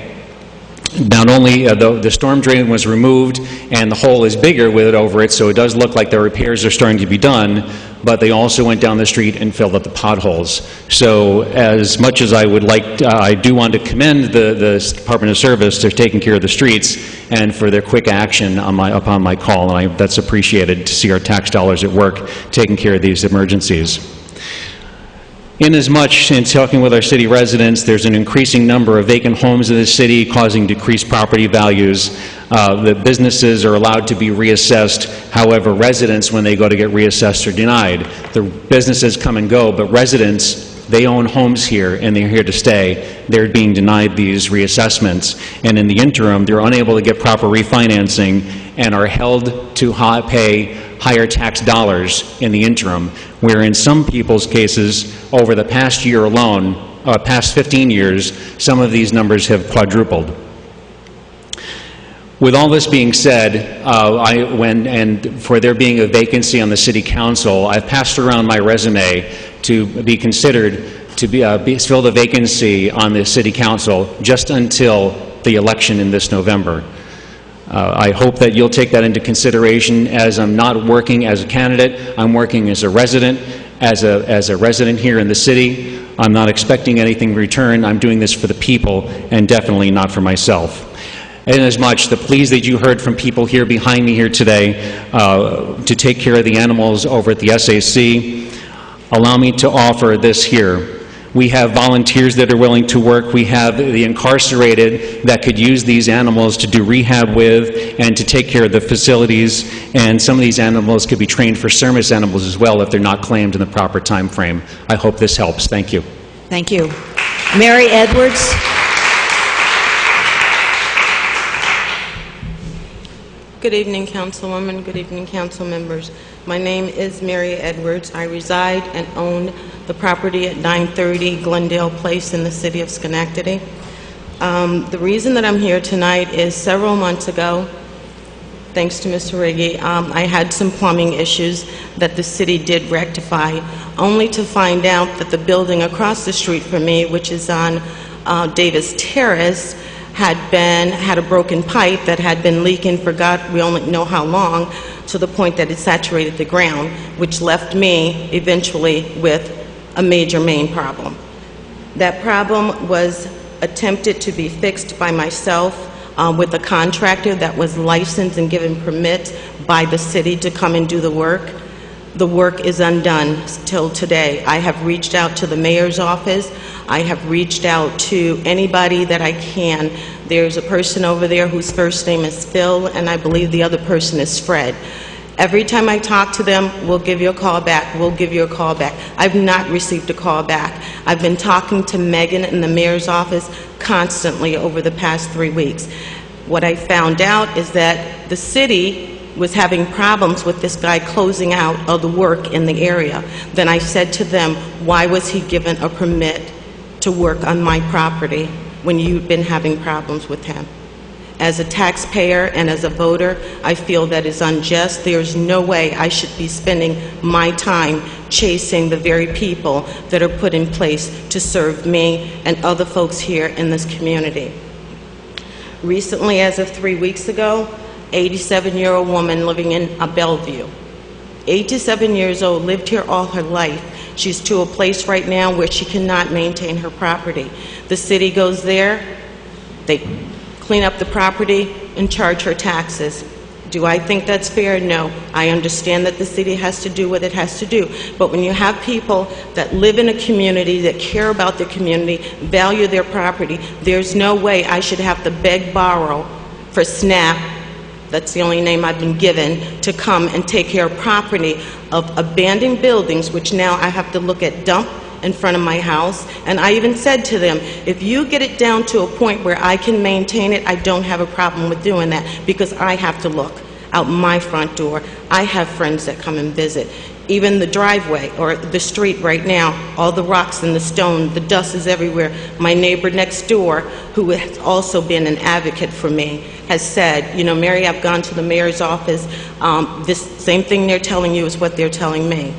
not only the storm drain was removed and the hole is bigger with it over it, so it does look like the repairs are starting to be done, but they also went down the street and filled up the potholes. So as much as I would like, I do want to commend the Department of Service for taking care of the streets and for their quick action upon my call, and that's appreciated to see our tax dollars at work taking care of these emergencies. Inasmuch, in talking with our city residents, there's an increasing number of vacant homes in the city causing decreased property values. The businesses are allowed to be reassessed. However, residents, when they go to get reassessed, are denied. The businesses come and go, but residents, they own homes here and they're here to stay. They're being denied these reassessments. And in the interim, they're unable to get proper refinancing and are held to pay higher tax dollars in the interim, where in some people's cases, over the past year alone, past 15 years, some of these numbers have quadrupled. With all this being said, for there being a vacancy on the City Council, I've passed around my resume to be considered to fill the vacancy on the City Council just until the election in this November. I hope that you'll take that into consideration, as I'm not working as a candidate. I'm working as a resident, as a resident here in the city. I'm not expecting anything in return. I'm doing this for the people and definitely not for myself. Inasmuch, the pleas that you heard from people here behind me here today to take care of the animals over at the SAC, allow me to offer this here. We have volunteers that are willing to work. We have the incarcerated that could use these animals to do rehab with and to take care of the facilities. And some of these animals could be trained for service animals as well if they're not claimed in the proper time frame. I hope this helps. Thank you.
Thank you. Mary Edwards.
Good evening, Councilwoman. Good evening, Council members. My name is Mary Edwards. I reside and own the property at 930 Glendale Place in the city of Schenectady. The reason that I'm here tonight is several months ago, thanks to Mr. Riggi, I had some plumbing issues that the city did rectify, only to find out that the building across the street from me, which is on Davis Terrace, had a broken pipe that had been leaking for God, we only know how long, to the point that it saturated the ground, which left me eventually with a major main problem. That problem was attempted to be fixed by myself with a contractor that was licensed and given permits by the city to come and do the work. The work is undone till today. I have reached out to the mayor's office. I have reached out to anybody that I can. There's a person over there whose first name is Phil, and I believe the other person is Fred. Every time I talk to them, we'll give you a call back, we'll give you a call back. I've not received a call back. I've been talking to Megan in the mayor's office constantly over the past 3 weeks. What I found out is that the city was having problems with this guy closing out of the work in the area. Then I said to them, why was he given a permit to work on my property when you've been having problems with him? As a taxpayer and as a voter, I feel that is unjust. There's no way I should be spending my time chasing the very people that are put in place to serve me and other folks here in this community. Recently, as of 3 weeks ago, 87-year-old woman living in Bellevue. 87 years old, lived here all her life. She's to a place right now where she cannot maintain her property. The city goes there, they clean up the property and charge her taxes. Do I think that's fair? No. I understand that the city has to do what it has to do. But when you have people that live in a community, that care about their community, value their property, there's no way I should have to beg, borrow for SNAP, that's the only name I've been given, to come and take care of property of abandoned buildings, which now I have to look at dump in front of my house. And I even said to them, if you get it down to a point where I can maintain it, I don't have a problem with doing that, because I have to look out my front door. I have friends that come and visit. Even the driveway or the street right now, all the rocks and the stone, the dust is everywhere. My neighbor next door, who has also been an advocate for me, has said, you know, Mary, I've gone to the mayor's office. This same thing they're telling you is what they're telling me.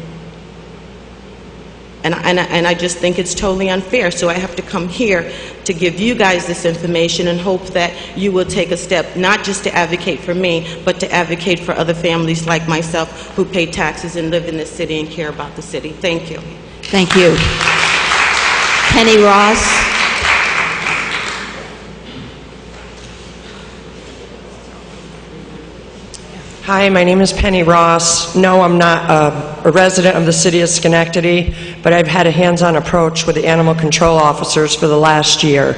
And I just think it's totally unfair. So I have to come here to give you guys this information and hope that you will take a step, not just to advocate for me, but to advocate for other families like myself who pay taxes and live in this city and care about the city. Thank you.
Thank you. Penny Ross.
Hi, my name is Penny Ross. No, I'm not a resident of the city of Schenectady, but I've had a hands-on approach with the animal control officers for the last year.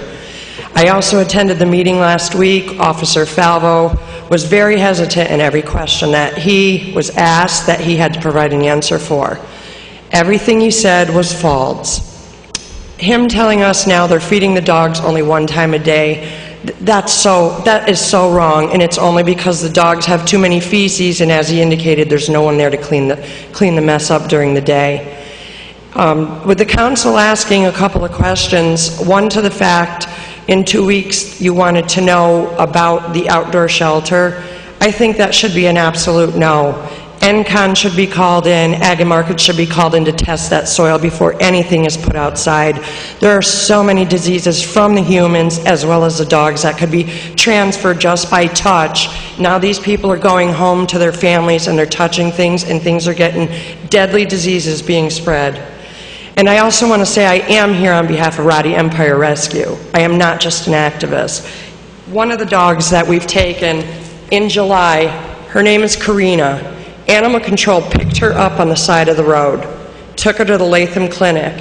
I also attended the meeting last week. Officer Falvo was very hesitant in every question that he was asked that he had to provide an answer for. Everything he said was false. Him telling us now they're feeding the dogs only one time a day, that is so wrong, and it's only because the dogs have too many feces, and as he indicated, there's no one there to clean the mess up during the day. With the council asking a couple of questions, one to the fact, in 2 weeks you wanted to know about the outdoor shelter, I think that should be an absolute no. NCON should be called in, Ag and Market should be called in to test that soil before anything is put outside. There are so many diseases from the humans as well as the dogs that could be transferred just by touch. Now these people are going home to their families and they're touching things, and things are getting deadly diseases being spread. And I also want to say I am here on behalf of Roddy Empire Rescue. I am not just an activist. One of the dogs that we've taken in July, her name is Karina. Animal Control picked her up on the side of the road, took her to the Latham Clinic,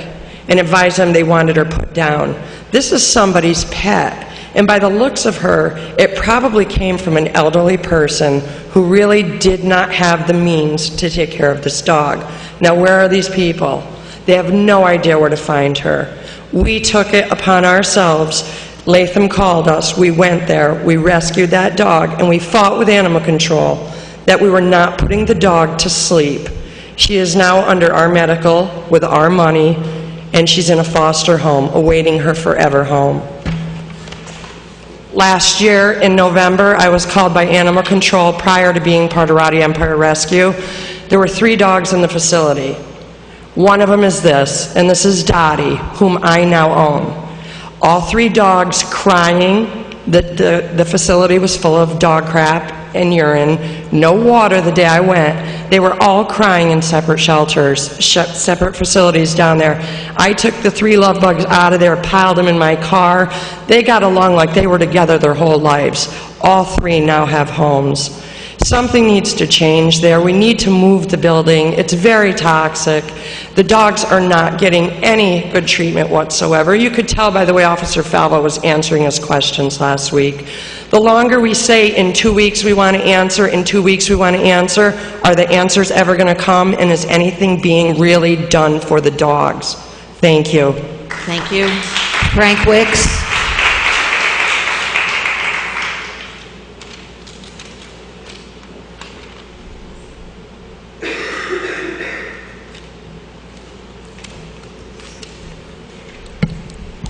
and advised them they wanted her put down. This is somebody's pet, and by the looks of her, it probably came from an elderly person who really did not have the means to take care of this dog. Now, where are these people? They have no idea where to find her. We took it upon ourselves. Latham called us. We went there. We rescued that dog, and we fought with Animal Control that we were not putting the dog to sleep. She is now under our medical with our money, and she's in a foster home awaiting her forever home. Last year in November, I was called by Animal Control prior to being part of Roddy Empire Rescue. There were 3 dogs in the facility. One of them is this, and this is Dottie, whom I now own. All 3 dogs crying. The facility was full of dog crap and urine, no water the day I went. They were all crying in separate shelters, separate facilities down there. I took the 3 love bugs out of there, piled them in my car. They got along like they were together their whole lives. All 3 now have homes. Something needs to change there. We need to move the building. It's very toxic. The dogs are not getting any good treatment whatsoever. You could tell by the way Officer Falvo was answering us questions last week. The longer we say in 2 weeks we want to answer, in 2 weeks we want to answer, are the answers ever going to come, and is anything being really done for the dogs? Thank you.
Thank you. Frank Wicks.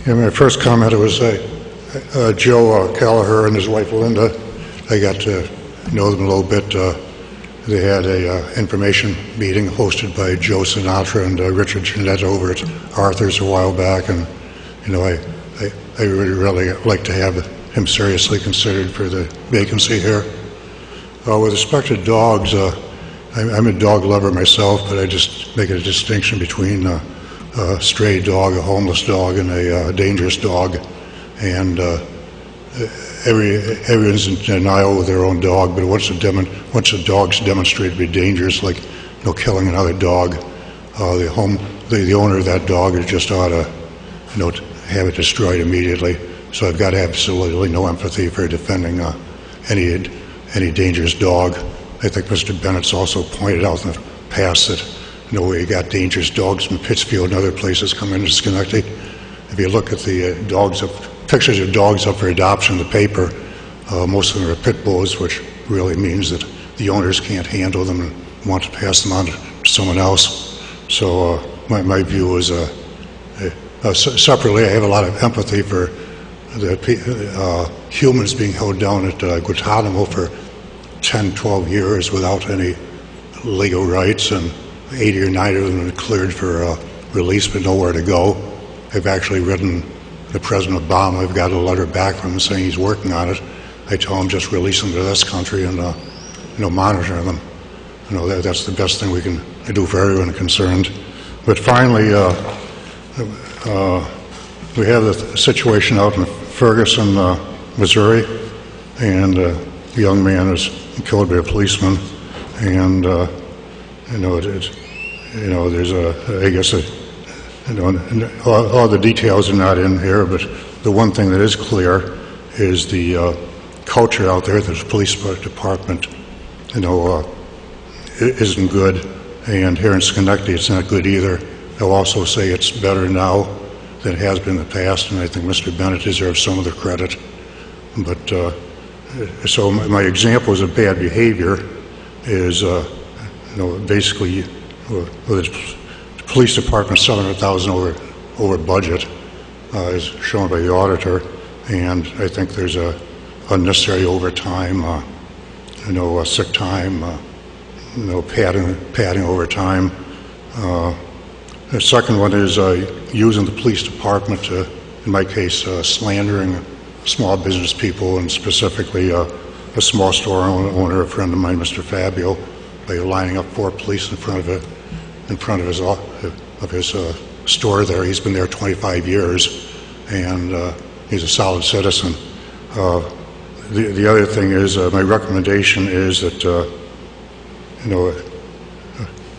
Yeah, my first comment was Joe Kelleher and his wife Linda. I got to know them a little bit. They had a information meeting hosted by Joe Sinatra and Richard Jeanette over at Arthur's a while back, and you know I really like to have him seriously considered for the vacancy here. With respect to dogs, I'm a dog lover myself, but I just make a distinction between a stray dog, a homeless dog, and a dangerous dog. And everyone's in denial with their own dog, but once the dog's demonstrated to be dangerous, like killing another dog, the owner of that dog just ought to have it destroyed immediately. So I've got absolutely no empathy for defending any dangerous dog. I think Mr. Bennett's also pointed out in the past that you know, where you got dangerous dogs from Pittsfield and other places coming into Schenectady. If you look at the pictures of dogs up for adoption in the paper, most of them are pit bulls, which really means that the owners can't handle them and want to pass them on to someone else. So my view is, separately, I have a lot of empathy for the humans being held down at Guantanamo for 10, 12 years without any legal rights, and 80 or 90 of them are cleared for release but nowhere to go. I've actually written to President Obama. I've got a letter back from him saying he's working on it. I tell him just release them to this country and monitor them. You know, that's the best thing we can do for everyone concerned. But finally, we have the situation out in Ferguson, Missouri, and a young man is killed by a policeman, and there's I guess all the details are not in here, but the one thing that is clear is the culture out there that the police department, isn't good, and here in Schenectady it's not good either. I'll also say it's better now than it has been in the past, and I think Mr. Bennett deserves some of the credit. But so my examples of bad behavior is, basically, the police department $700,000 over budget, as shown by the auditor, and I think there's a unnecessary overtime, sick time, padding overtime. The second one is using the police department to, in my case, slandering small business people, and specifically a small store owner, a friend of mine, Mr. Fabio, by lining up 4 police in front of his store there. He's been there 25 years, and he's a solid citizen. The other thing is, my recommendation is that,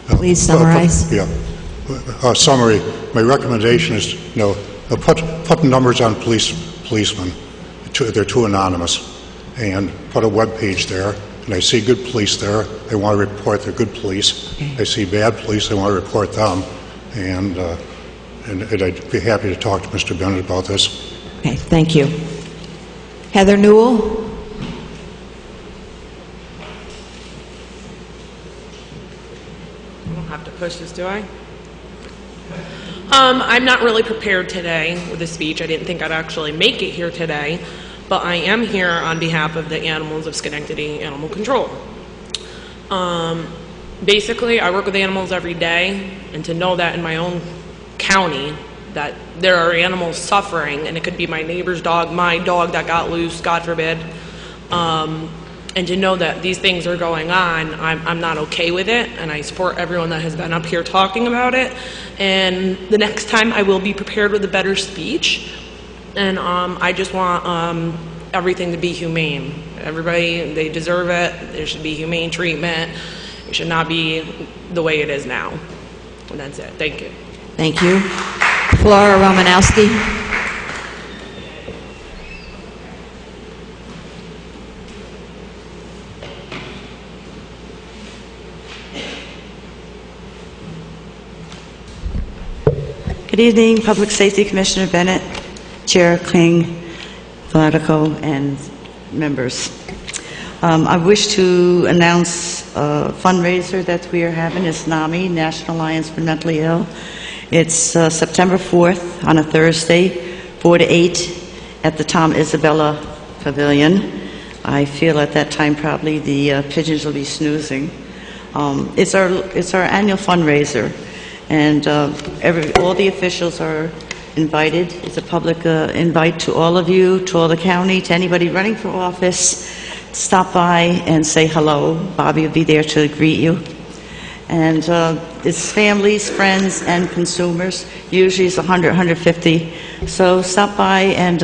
Please summarize.
Summary. My recommendation is, put numbers on policemen. They're too anonymous, and put a web page there. And I see good police there, I want to report they're good police. I see bad police, I want to report them. And I'd be happy to talk to Mr. Bennett about this.
Okay, thank you. Heather Newell?
I don't have to push this, do I? I'm not really prepared today with a speech. I didn't think I'd actually make it here today, but I am here on behalf of the animals of Schenectady Animal Control. Basically, I work with animals every day, and to know that in my own county that there are animals suffering, and it could be my neighbor's dog, my dog that got loose, God forbid, and to know that these things are going on, I'm not okay with it, and I support everyone that has been up here talking about it. And the next time I will be prepared with a better speech, and I just want everything to be humane. Everybody, they deserve it. There should be humane treatment. It should not be the way it is now. And that's it. Thank you.
Thank you. Flora Romanowski?
Good evening, Public Safety Commissioner Bennett, Chair King, Valadico, and members. I wish to announce a fundraiser that we are having. It's NAMI, National Alliance for Mentally Ill. It's September 4th on a Thursday, 4 to 8 at the Tom Isabella Pavilion. I feel at that time probably the pigeons will be snoozing. It's our annual fundraiser, and all the officials are invited. It's a public invite to all of you, to all the county, to anybody running for office. Stop by and say hello. Bobby will be there to greet you. And it's families, friends, and consumers. Usually it's 100, 150. So stop by and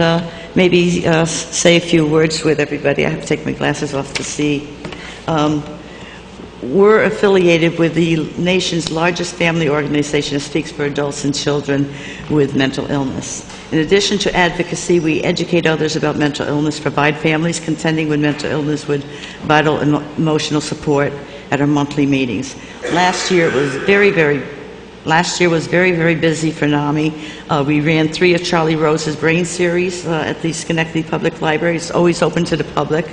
maybe say a few words with everybody. I have to take my glasses off to see. We're affiliated with the nation's largest family organization that speaks for adults and children with mental illness. In addition to advocacy, we educate others about mental illness, provide families contending with mental illness with vital emotional support, at our monthly meetings. Last year was very, very busy for NAMI. We ran 3 of Charlie Rose's Brain Series at the Schenectady Public Library. It's always open to the public.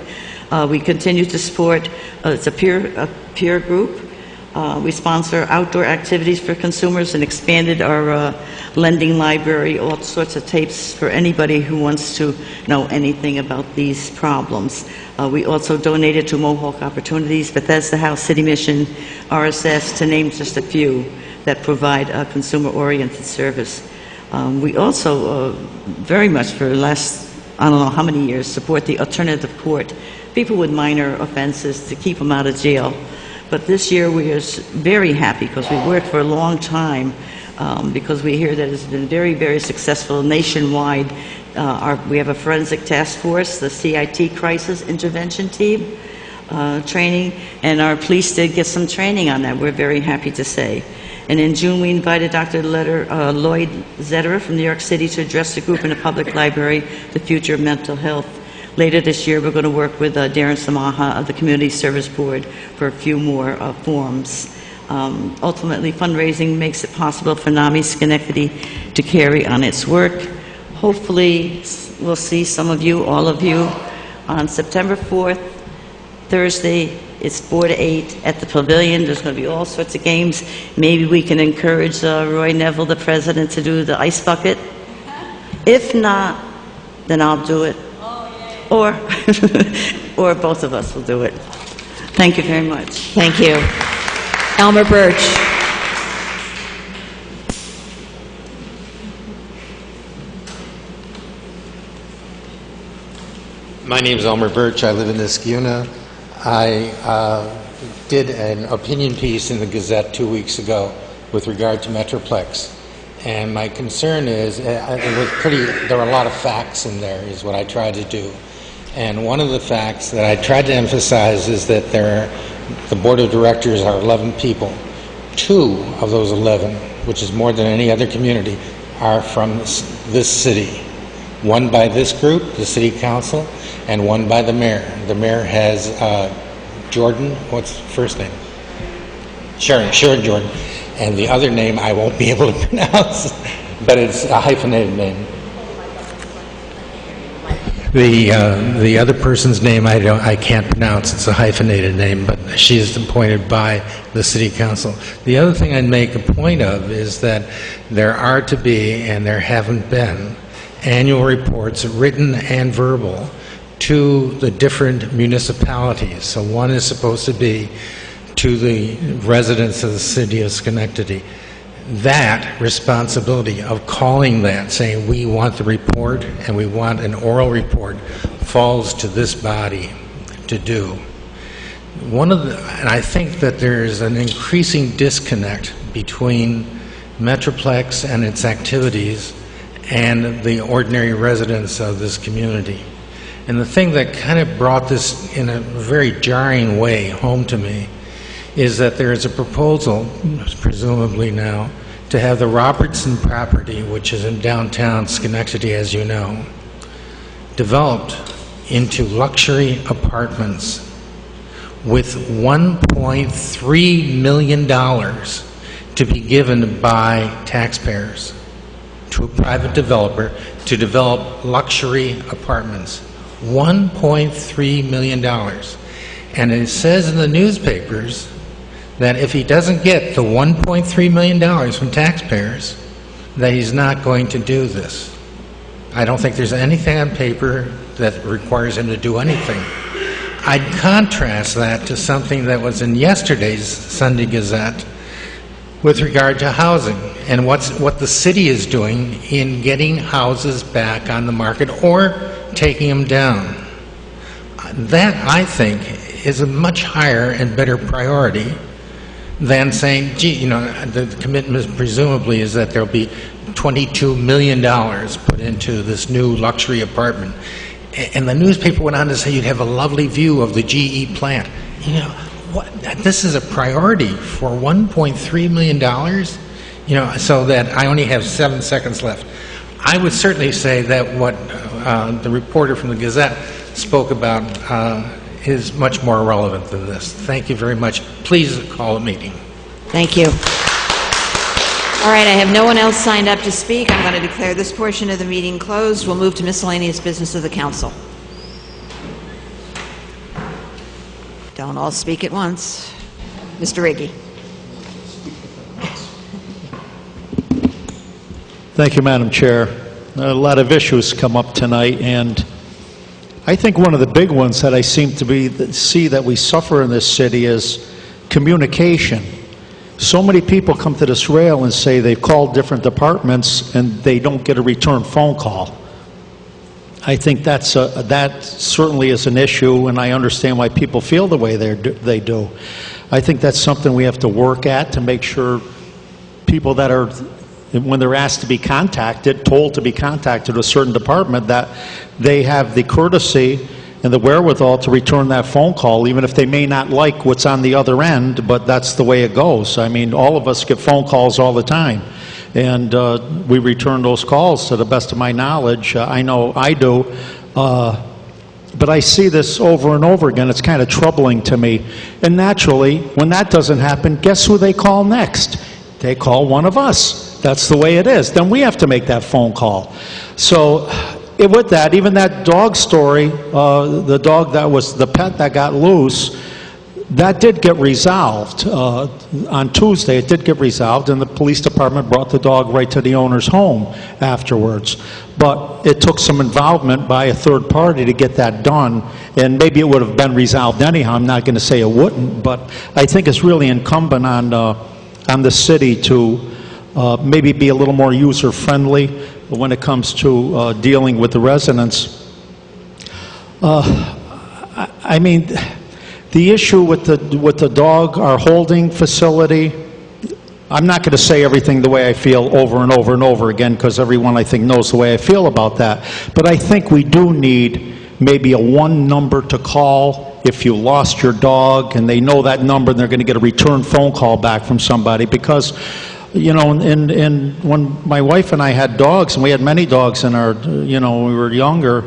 We continue to support, it's a peer group. We sponsor outdoor activities for consumers and expanded our lending library, all sorts of tapes for anybody who wants to know anything about these problems. We also donated to Mohawk Opportunities, Bethesda House, City Mission, RSS, to name just a few that provide a consumer-oriented service. We also very much for the last, I don't know how many years, support the alternative court, people with minor offenses, to keep them out of jail. But this year we are very happy because we worked for a long time because we hear that it's been very, very successful nationwide. We have a forensic task force, the CIT Crisis Intervention Team training, and our police did get some training on that, we're very happy to say. And in June, we invited Dr. Lloyd Zetterer from New York City to address the group in the public library, The Future of Mental Health. Later this year, we're going to work with Darren Samaha of the Community Service Board for a few more forms. Ultimately, fundraising makes it possible for NAMI Schenectady to carry on its work. Hopefully, we'll see some of you, all of you, on September 4th, Thursday. It's 4 to 8 at the Pavilion. There's going to be all sorts of games. Maybe we can encourage Roy Neville, the president, to do the ice bucket. If not, then I'll do it. Or both of us will do it. Thank you very much.
Thank you. Elmer Birch.
My name is Elmer Birch. I live in Niskayuna. I did an opinion piece in the Gazette 2 weeks ago with regard to Metroplex. And my concern is, there were a lot of facts in there, is what I tried to do. And one of the facts that I tried to emphasize is that the board of directors are 11 people. 2 of those 11, which is more than any other community, are from this city. 1 by this group, the city council, and 1 by the mayor. The mayor has Jordan, what's the first name? Sharon Jordan. And the other name I won't be able to pronounce, but it's a hyphenated name. The other person's name I can't pronounce. It's a hyphenated name, but she is appointed by the city council. The other thing I'd make a point of is that there are to be, and there haven't been, annual reports, written and verbal, to the different municipalities. So one is supposed to be to the residents of the city of Schenectady. That responsibility of calling that, saying we want the report and we want an oral report, falls to this body to do. And I think that there's an increasing disconnect between Metroplex and its activities and the ordinary residents of this community. And the thing that kind of brought this in a very jarring way home to me is that there is a proposal, presumably now, to have the Robertson property, which is in downtown Schenectady, as you know, developed into luxury apartments with $1.3 million to be given by taxpayers to a private developer to develop luxury apartments. $1.3 million. And it says in the newspapers that if he doesn't get the $1.3 million from taxpayers, that he's not going to do this. I don't think there's anything on paper that requires him to do anything. I'd contrast that to something that was in yesterday's Sunday Gazette with regard to housing and what the city is doing in getting houses back on the market or taking them down. That, I think, is a much higher and better priority than saying, gee, you know, the commitment presumably is that there'll be $22 million put into this new luxury apartment. And the newspaper went on to say you'd have a lovely view of the GE plant. You know, this is a priority for $1.3 million? You know, so that I only have 7 seconds left. I would certainly say that what the reporter from the Gazette spoke about is much more relevant than this. Thank you very much. Please call a meeting.
Thank you. All right, I have no one else signed up to speak. I'm going to declare this portion of the meeting closed. We'll move to miscellaneous business of the council. Don't all speak at once. Mr. Riggi.
Thank you, Madam Chair. A lot of issues come up tonight, and I think one of the big ones that I seem to see that we suffer in this city is communication. So many people come to this rail and say they've called different departments and they don't get a return phone call. I think that certainly is an issue, and I understand why people feel the way they do. I think that's something we have to work at to make sure people that are, when they're asked to be contacted, told to be contacted to a certain department, that they have the courtesy and the wherewithal to return that phone call, even if they may not like what's on the other end, but that's the way it goes. I mean, all of us get phone calls all the time, and we return those calls to the best of my knowledge. I know I do, but I see this over and over again. It's kind of troubling to me. And naturally, when that doesn't happen, guess who they call next? They call one of us. That's the way it is. Then we have to make that phone call. So with that, even that dog story, the dog that was the pet that got loose, that did get resolved. On Tuesday, it did get resolved, and the police department brought the dog right to the owner's home afterwards. But it took some involvement by a third party to get that done, and maybe it would have been resolved anyhow. I'm not going to say it wouldn't, but I think it's really incumbent on the city to maybe be a little more user-friendly when it comes to dealing with the residents. I mean, the issue with the dog, our holding facility, I'm not going to say everything the way I feel over and over and over again, because everyone, I think, knows the way I feel about that. But I think we do need maybe a one number to call if you lost your dog, and they know that number, and they're going to get a return phone call back from somebody. Because, you know, when my wife and I had dogs, and we had many dogs in our, you know, when we were younger,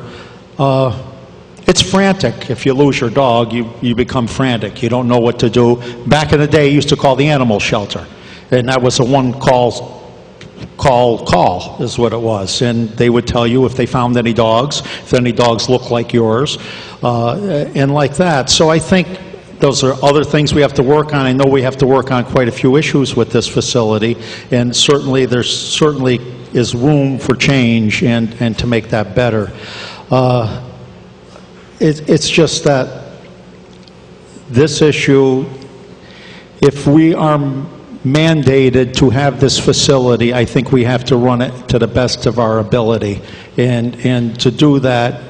it's frantic. If you lose your dog, you become frantic. You don't know what to do. Back in the day, you used to call the animal shelter, and that was a one-call is what it was. And they would tell you if they found any dogs, if any dogs look like yours, and like that. So I think those are other things we have to work on. I know we have to work on quite a few issues with this facility, and certainly there certainly is room for change and to make that better. It's just that this issue, if we are mandated to have this facility, I think we have to run it to the best of our ability. And to do that,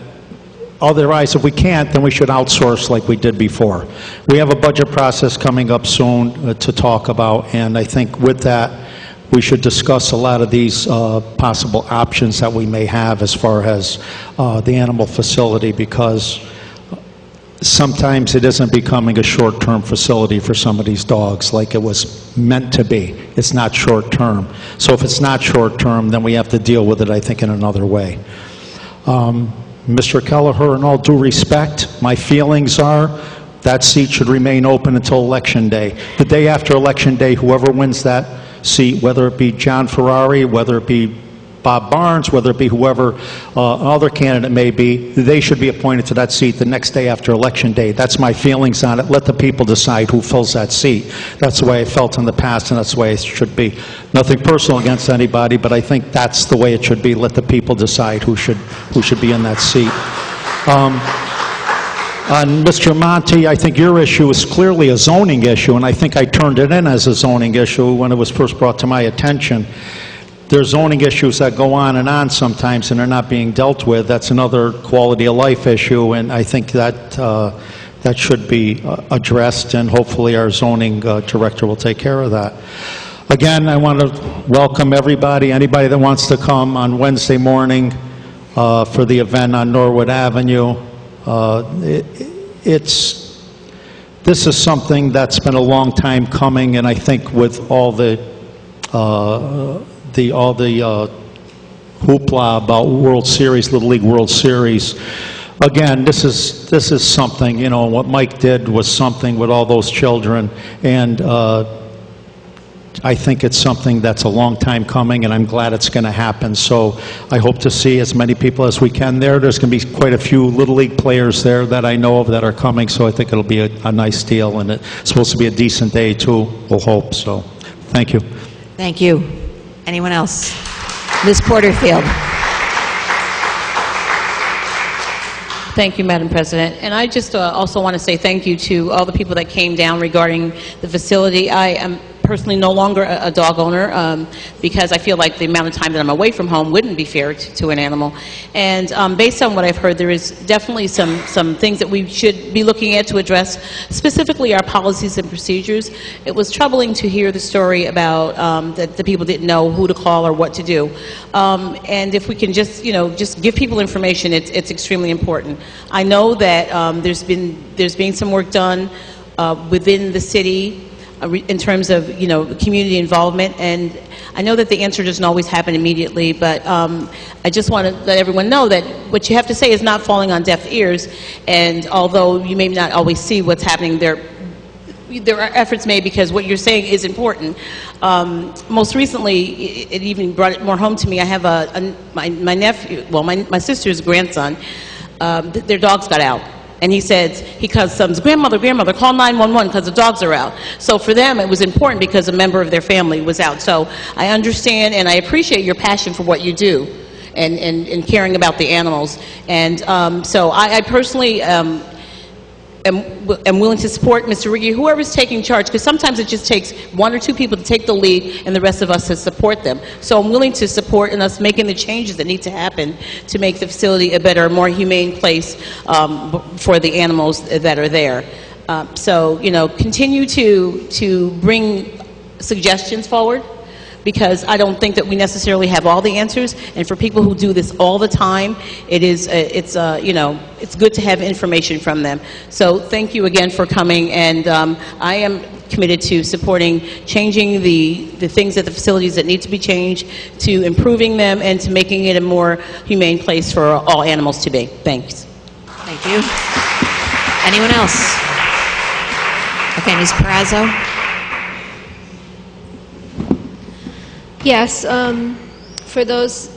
otherwise, if we can't, then we should outsource like we did before. We have a budget process coming up soon to talk about, and I think with that, we should discuss a lot of these possible options that we may have as far as the animal facility, because sometimes it isn't becoming a short-term facility for some of these dogs like it was meant to be. It's not short-term. So if it's not short-term, then we have to deal with it, I think, in another way. Mr. Kelleher, in all due respect, my feelings are that seat should remain open until Election Day. The day after Election Day, whoever wins that seat, whether it be John Ferrari, whether it be Bob Barnes, whether it be whoever other candidate may be, they should be appointed to that seat the next day after Election Day. That's my feelings on it. Let the people decide who fills that seat. That's the way I felt in the past, and that's the way it should be. Nothing personal against anybody, but I think that's the way it should be. Let the people decide who should be in that seat. On Mr. Monti, I think your issue is clearly a zoning issue, and I think I turned it in as a zoning issue when it was first brought to my attention. There's zoning issues that go on sometimes, and they're not being dealt with. That's another quality of life issue, and I think that that should be addressed, and hopefully our zoning director will take care of that. Again, I want to welcome everybody, anybody that wants to come on Wednesday morning for the event on Norwood Avenue. This is something that's been a long time coming, and I think with all the hoopla about World Series, Little League World Series, again, this is something, you know, what Mike did was something with all those children, and I think it's something that's a long time coming, and I'm glad it's going to happen. So I hope to see as many people as we can there. There's going to be quite a few Little League players there that I know of that are coming, so I think it'll be a nice deal, and it's supposed to be a decent day, too, we'll hope. So thank you.
Thank you. Anyone else? Ms. Porterfield.
Thank you, Madam President. And I just also want to say thank you to all the people that came down regarding the facility. I am personally no longer a dog owner because I feel like the amount of time that I'm away from home wouldn't be fair to an animal. And based on what I've heard, there is definitely some things that we should be looking at to address, specifically our policies and procedures. It was troubling to hear the story about that the people didn't know who to call or what to do. And if we can just, you know, just give people information, it's extremely important. I know that there's been some work done within the city in terms of, you know, community involvement, and I know that the answer doesn't always happen immediately, but I just want to let everyone know that what you have to say is not falling on deaf ears, and although you may not always see what's happening, there are efforts made because what you're saying is important. Most recently, it even brought it more home to me. I have my nephew, well, my sister's grandson, their dogs got out. And he calls sons, grandmother, call 911 because the dogs are out. So for them, it was important because a member of their family was out. So I understand and I appreciate your passion for what you do and caring about the animals. And so I personally am willing to support Mr. Riggi, whoever's taking charge, because sometimes it just takes one or two people to take the lead and the rest of us to support them. So I'm willing to support in us making the changes that need to happen to make the facility a better, more humane place for the animals that are there. So, you know, continue to bring suggestions forward, because I don't think that we necessarily have all the answers, and for people who do this all the time, it's good to have information from them. So thank you again for coming, and I am committed to supporting changing the things at the facilities that need to be changed, to improving them, and to making it a more humane place for all animals to be. Thanks.
Thank you. Anyone else? Okay, Ms. Perazzo.
Yes, for those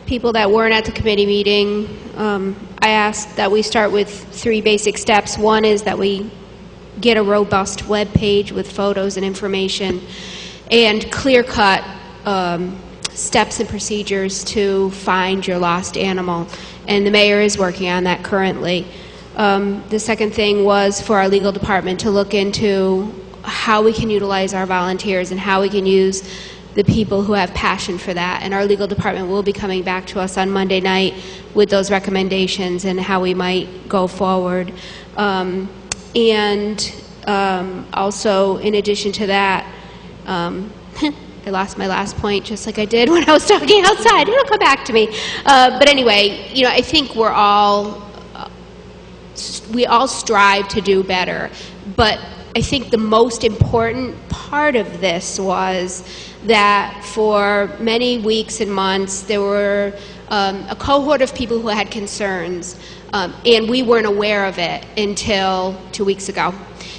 people that weren't at the committee meeting, I asked that we start with 3 basic steps. One is that we get a robust web page with photos and information and clear-cut steps and procedures to find your lost animal, and the mayor is working on that currently. The second thing was for our legal department to look into how we can utilize our volunteers and how we can use the people who have passion for that, and our legal department will be coming back to us on Monday night with those recommendations and how we might go forward. Also, in addition to that, I lost my last point just like I did when I was talking outside. It'll come back to me. But anyway, you know, I think we all strive to do better, but I think the most important part of this was that for many weeks and months there were a cohort of people who had concerns, and we weren't aware of it until 2 weeks ago.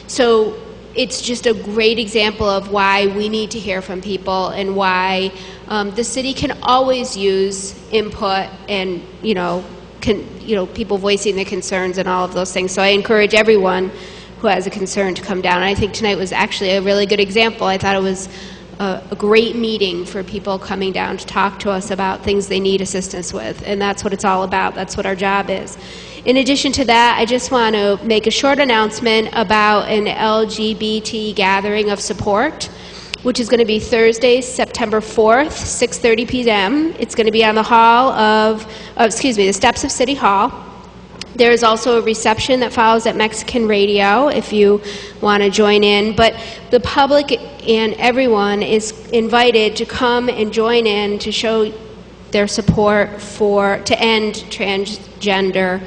So it's just a great example of why we need to hear from people, and why the city can always use input and people voicing their concerns and all of those things. So I encourage everyone who has a concern to come down. And I think tonight was actually a really good example. I thought it was a great meeting for people coming down to talk to us about things they need assistance with, and that's what it's all about. That's what our job is. In addition to that, I just want to make a short announcement about an LGBT gathering of support, which is going to be Thursday, September 4th, 6:30 p.m. It's going to be on the the steps of City Hall. There is also a reception that follows at Mexican Radio if you want to join in. But the public and everyone is invited to come and join in to show their support to end transgender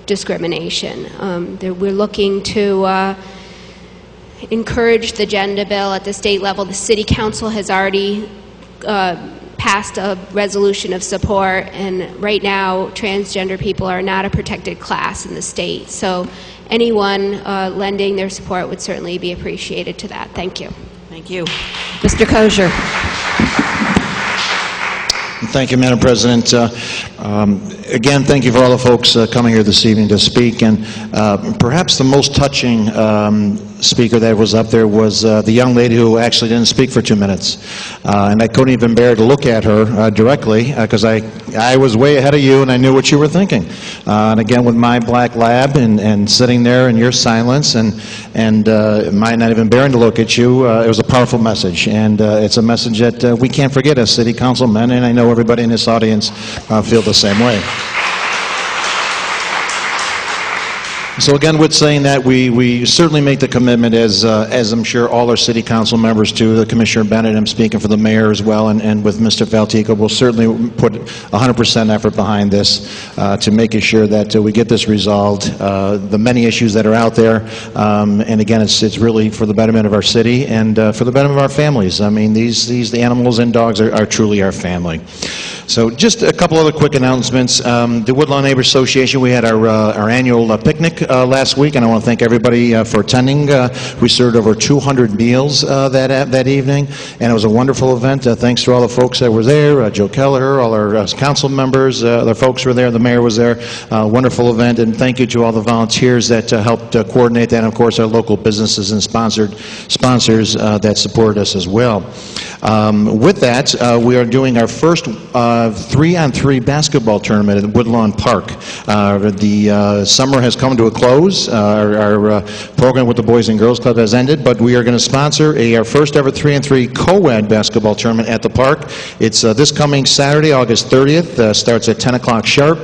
discrimination. We're looking to encourage the gender bill at the state level. The City Council has already
passed a resolution of support, and right now transgender people are not a protected class in the state. So anyone lending their support would certainly be appreciated to that. Thank you.
Thank you. Mr. Kosher.
Thank you, Madam President. Again, thank you for all the folks coming here this evening to speak. And perhaps the most touching speaker that was up there was the young lady who actually didn't speak for 2 minutes. And I couldn't even bear to look at her directly because I was way ahead of you and I knew what you were thinking. And again, with my black lab and sitting there in your silence and mine not even bearing to look at you, it was a powerful message. And it's a message that we can't forget as city councilmen, and I know everybody in this audience feel the same way. So again, with saying that, we certainly make the commitment, as I'm sure all our city council members do, the Commissioner Bennett, I'm speaking for the mayor as well, and with Mr. Valtico, we'll certainly put 100% effort behind this to making sure that we get this resolved. The many issues that are out there, and again, it's really for the betterment of our city and for the betterment of our families. I mean, the animals and dogs are truly our family. So just a couple other quick announcements. The Woodlawn Neighbors Association, we had our annual picnic last week, and I want to thank everybody for attending. We served over 200 meals that evening, and it was a wonderful event. Thanks to all the folks that were there, Joe Kelleher, all our council members, the folks were there, the mayor was there. Wonderful event, and thank you to all the volunteers that helped coordinate that, and of course our local businesses and sponsors that supported us as well. With that, we are doing our first 3-on-3 basketball tournament at Woodlawn Park. The summer has come to a close. Our program with the Boys and Girls Club has ended, but we are going to sponsor our first ever 3-on-3 co-ed basketball tournament at the park. It's this coming Saturday, August 30th. Starts at 10 o'clock sharp.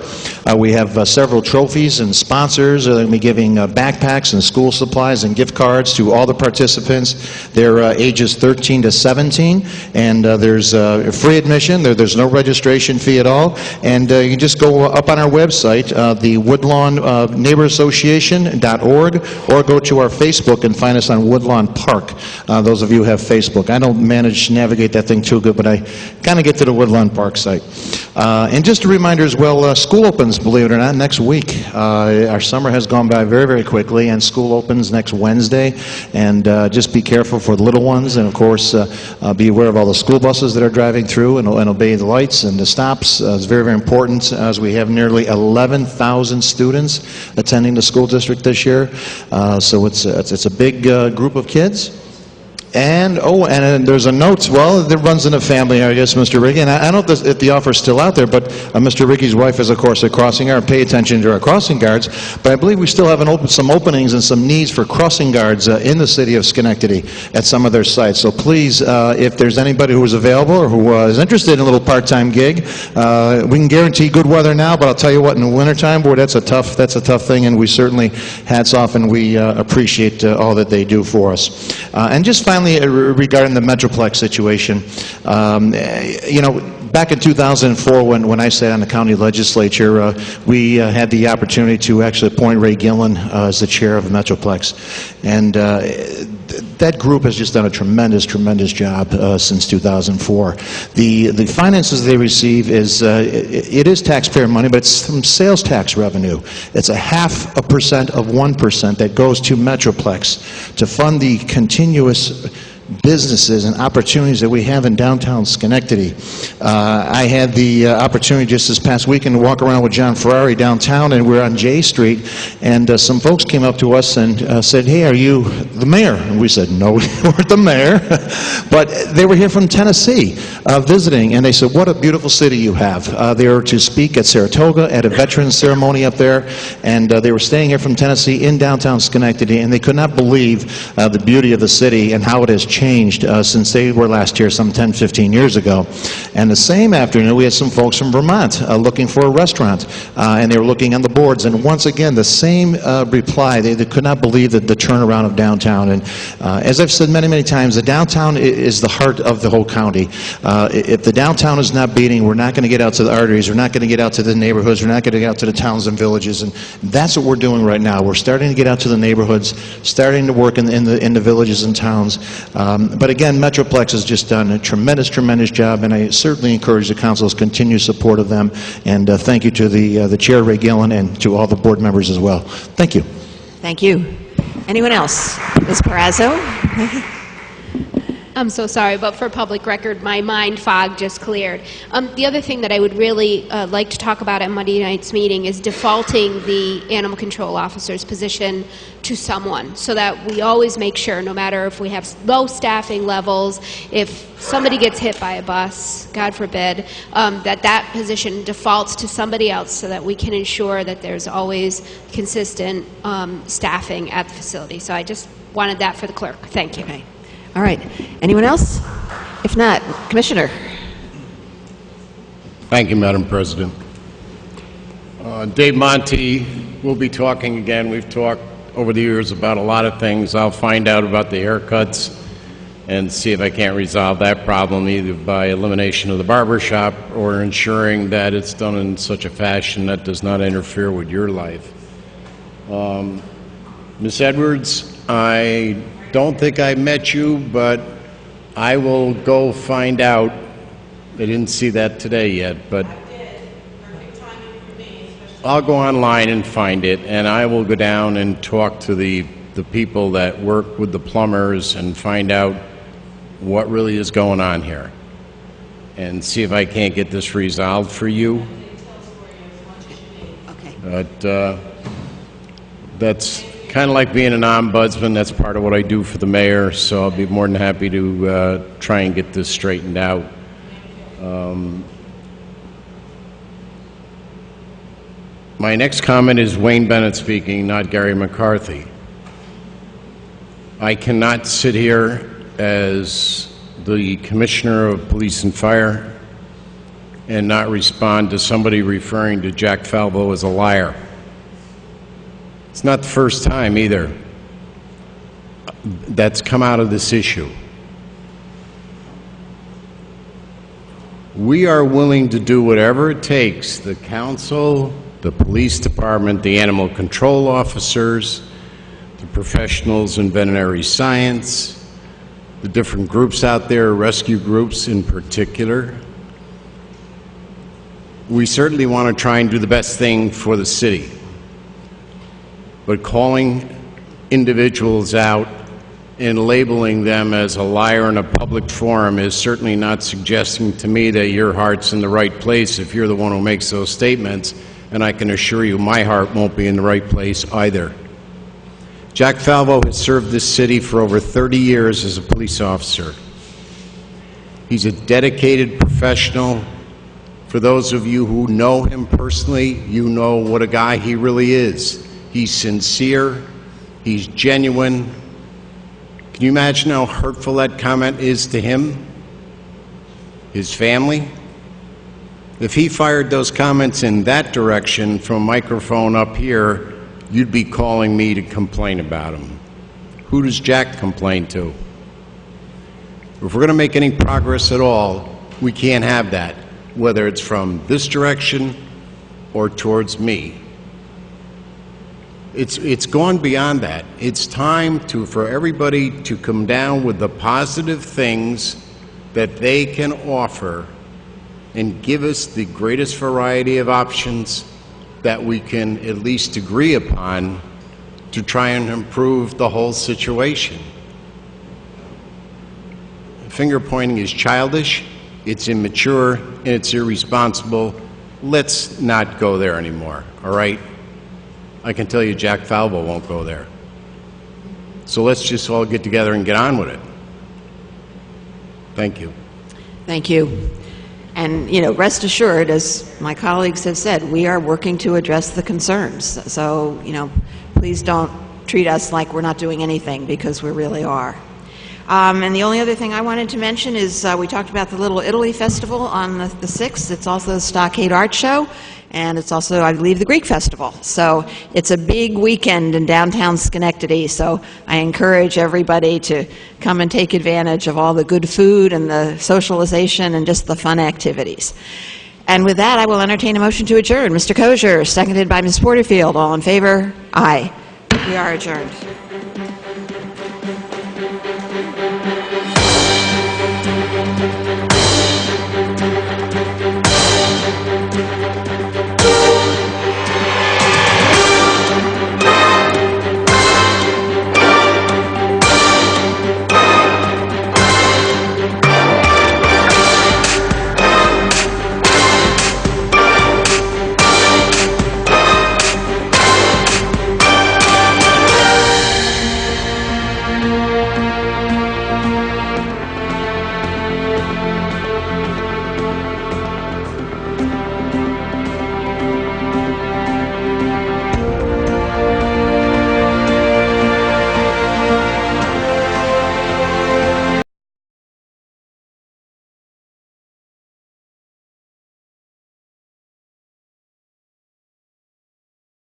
We have several trophies and sponsors. They're going to be giving backpacks and school supplies and gift cards to all the participants. They're ages 13 to 17, and there's free admission. There's no registration fee at all, and you can just go up on our website, the Woodlawn Neighbor Association.org, or go to our Facebook and find us on Woodlawn Park. Those of you who have Facebook. I don't manage to navigate that thing too good, but I kind of get to the Woodlawn Park site. And just a reminder as well, school opens, believe it or not, next week. Our summer has gone by very, very quickly, and school opens next Wednesday. And just be careful for the little ones, and of course, be aware of all the school buses that are driving through and obey the lights and the stops. It's very, very important, as we have nearly 11,000 students attending the school district this year. So it's a big group of kids. And there's a note, well, that runs in the family, I guess, Mr. Riggy, and I don't know if the offer's still out there, but Mr. Riggy's wife is, of course, a crossing guard. Pay attention to our crossing guards, but I believe we still have some openings and some needs for crossing guards in the city of Schenectady at some of their sites. So please, if there's anybody who is available or who is interested in a little part-time gig, we can guarantee good weather now, but I'll tell you what, in the wintertime, boy, that's a tough thing, and we certainly, hats off, and we appreciate all that they do for us. And just finally, regarding the Metroplex situation, back in 2004, when I sat on the county legislature, we had the opportunity to actually appoint Ray Gillen as the chair of the Metroplex, and that group has just done a tremendous job since 2004. The finances they receive it is taxpayer money, but it's from sales tax revenue. It's 0.5% of 1% that goes to Metroplex to fund the continuous businesses and opportunities that we have in downtown Schenectady. I had the opportunity just this past weekend to walk around with John Ferrari downtown, and we're on J Street, and some folks came up to us and said, "Hey, are you the mayor?" And we said, "No, we weren't the mayor." But they were here from Tennessee visiting, and they said, "What a beautiful city you have." They were to speak at Saratoga at a veterans ceremony up there, and they were staying here from Tennessee in downtown Schenectady, and they could not believe the beauty of the city and how it has changed since they were last here some 10, 15 years ago. And the same afternoon, we had some folks from Vermont looking for a restaurant, and they were looking on the boards, and once again, the same reply. They could not believe the turnaround of downtown. And as I've said many, many times, the downtown is the heart of the whole county. If the downtown is not beating, we're not going to get out to the arteries, we're not going to get out to the neighborhoods, we're not going to get out to the towns and villages, and that's what we're doing right now. We're starting to get out to the neighborhoods, starting to work in the villages and towns. But again, Metroplex has just done a tremendous, tremendous job, and I certainly encourage the council's continued support of them. And thank you to the Chair, Ray Gillen, and to all the board members as well. Thank you.
Thank you. Anyone else? Ms. Parazzo?
I'm so sorry, but for public record, my mind fog just cleared. The other thing that I would really like to talk about at Monday night's meeting is defaulting the animal control officer's position to someone, so that we always make sure, no matter if we have low staffing levels, if somebody gets hit by a bus, God forbid, that position defaults to somebody else, so that we can ensure that there's always consistent staffing at the facility. So I just wanted that for the clerk. Thank you.
Okay. All right. Anyone else? If not, Commissioner.
Thank you, Madam President. Dave Monte, we'll be talking again. We've talked over the years about a lot of things. I'll find out about the haircuts and see if I can't resolve that problem either by elimination of the barber shop or ensuring that it's done in such a fashion that does not interfere with your life. Ms. Edwards, I don't think I met you, but I will go find out. I didn't see that today yet, but I'll go online and find it, and I will go down and talk to the people that work with the plumbers and find out what really is going on here and see if I can't get this resolved for you.
Okay.
But that's kind of like being an ombudsman. That's part of what I do for the mayor, so I'll be more than happy to try and get this straightened out. My next comment is Wayne Bennett speaking, not Gary McCarthy. I cannot sit here as the Commissioner of Police and Fire and not respond to somebody referring to Jack Falvo as a liar. It's not the first time either that's come out of this issue. We are willing to do whatever it takes, the council, the police department, the animal control officers, the professionals in veterinary science, the different groups out there, rescue groups in particular. We certainly want to try and do the best thing for the city. But calling individuals out and labeling them as a liar in a public forum is certainly not suggesting to me that your heart's in the right place if you're the one who makes those statements, and I can assure you my heart won't be in the right place either. Jack Falvo has served this city for over 30 years as a police officer. He's a dedicated professional. For those of you who know him personally, you know what a guy he really is. He's sincere, he's genuine. Can you imagine how hurtful that comment is to him, his family? If he fired those comments in that direction from a microphone up here, you'd be calling me to complain about him. Who does Jack complain to? If we're going to make any progress at all, we can't have that, whether it's from this direction or towards me. It's gone beyond that. It's time for everybody to come down with the positive things that they can offer and give us the greatest variety of options that we can at least agree upon to try and improve the whole situation. Finger pointing is childish, it's immature, and it's irresponsible. Let's not go there anymore, all right? I can tell you Jack Falvo won't go there. So let's just all get together and get on with it. Thank you.
Thank you. And, rest assured, as my colleagues have said, we are working to address the concerns. So, please don't treat us like we're not doing anything, because we really are. And the only other thing I wanted to mention is we talked about the Little Italy Festival on the 6th. It's also the Stockade Art Show, and it's also, I believe, the Greek Festival. So it's a big weekend in downtown Schenectady, so I encourage everybody to come and take advantage of all the good food and the socialization and just the fun activities. And with that, I will entertain a motion to adjourn. Mr. Kosher, seconded by Ms. Porterfield. All in favor? Aye. We are adjourned.
you.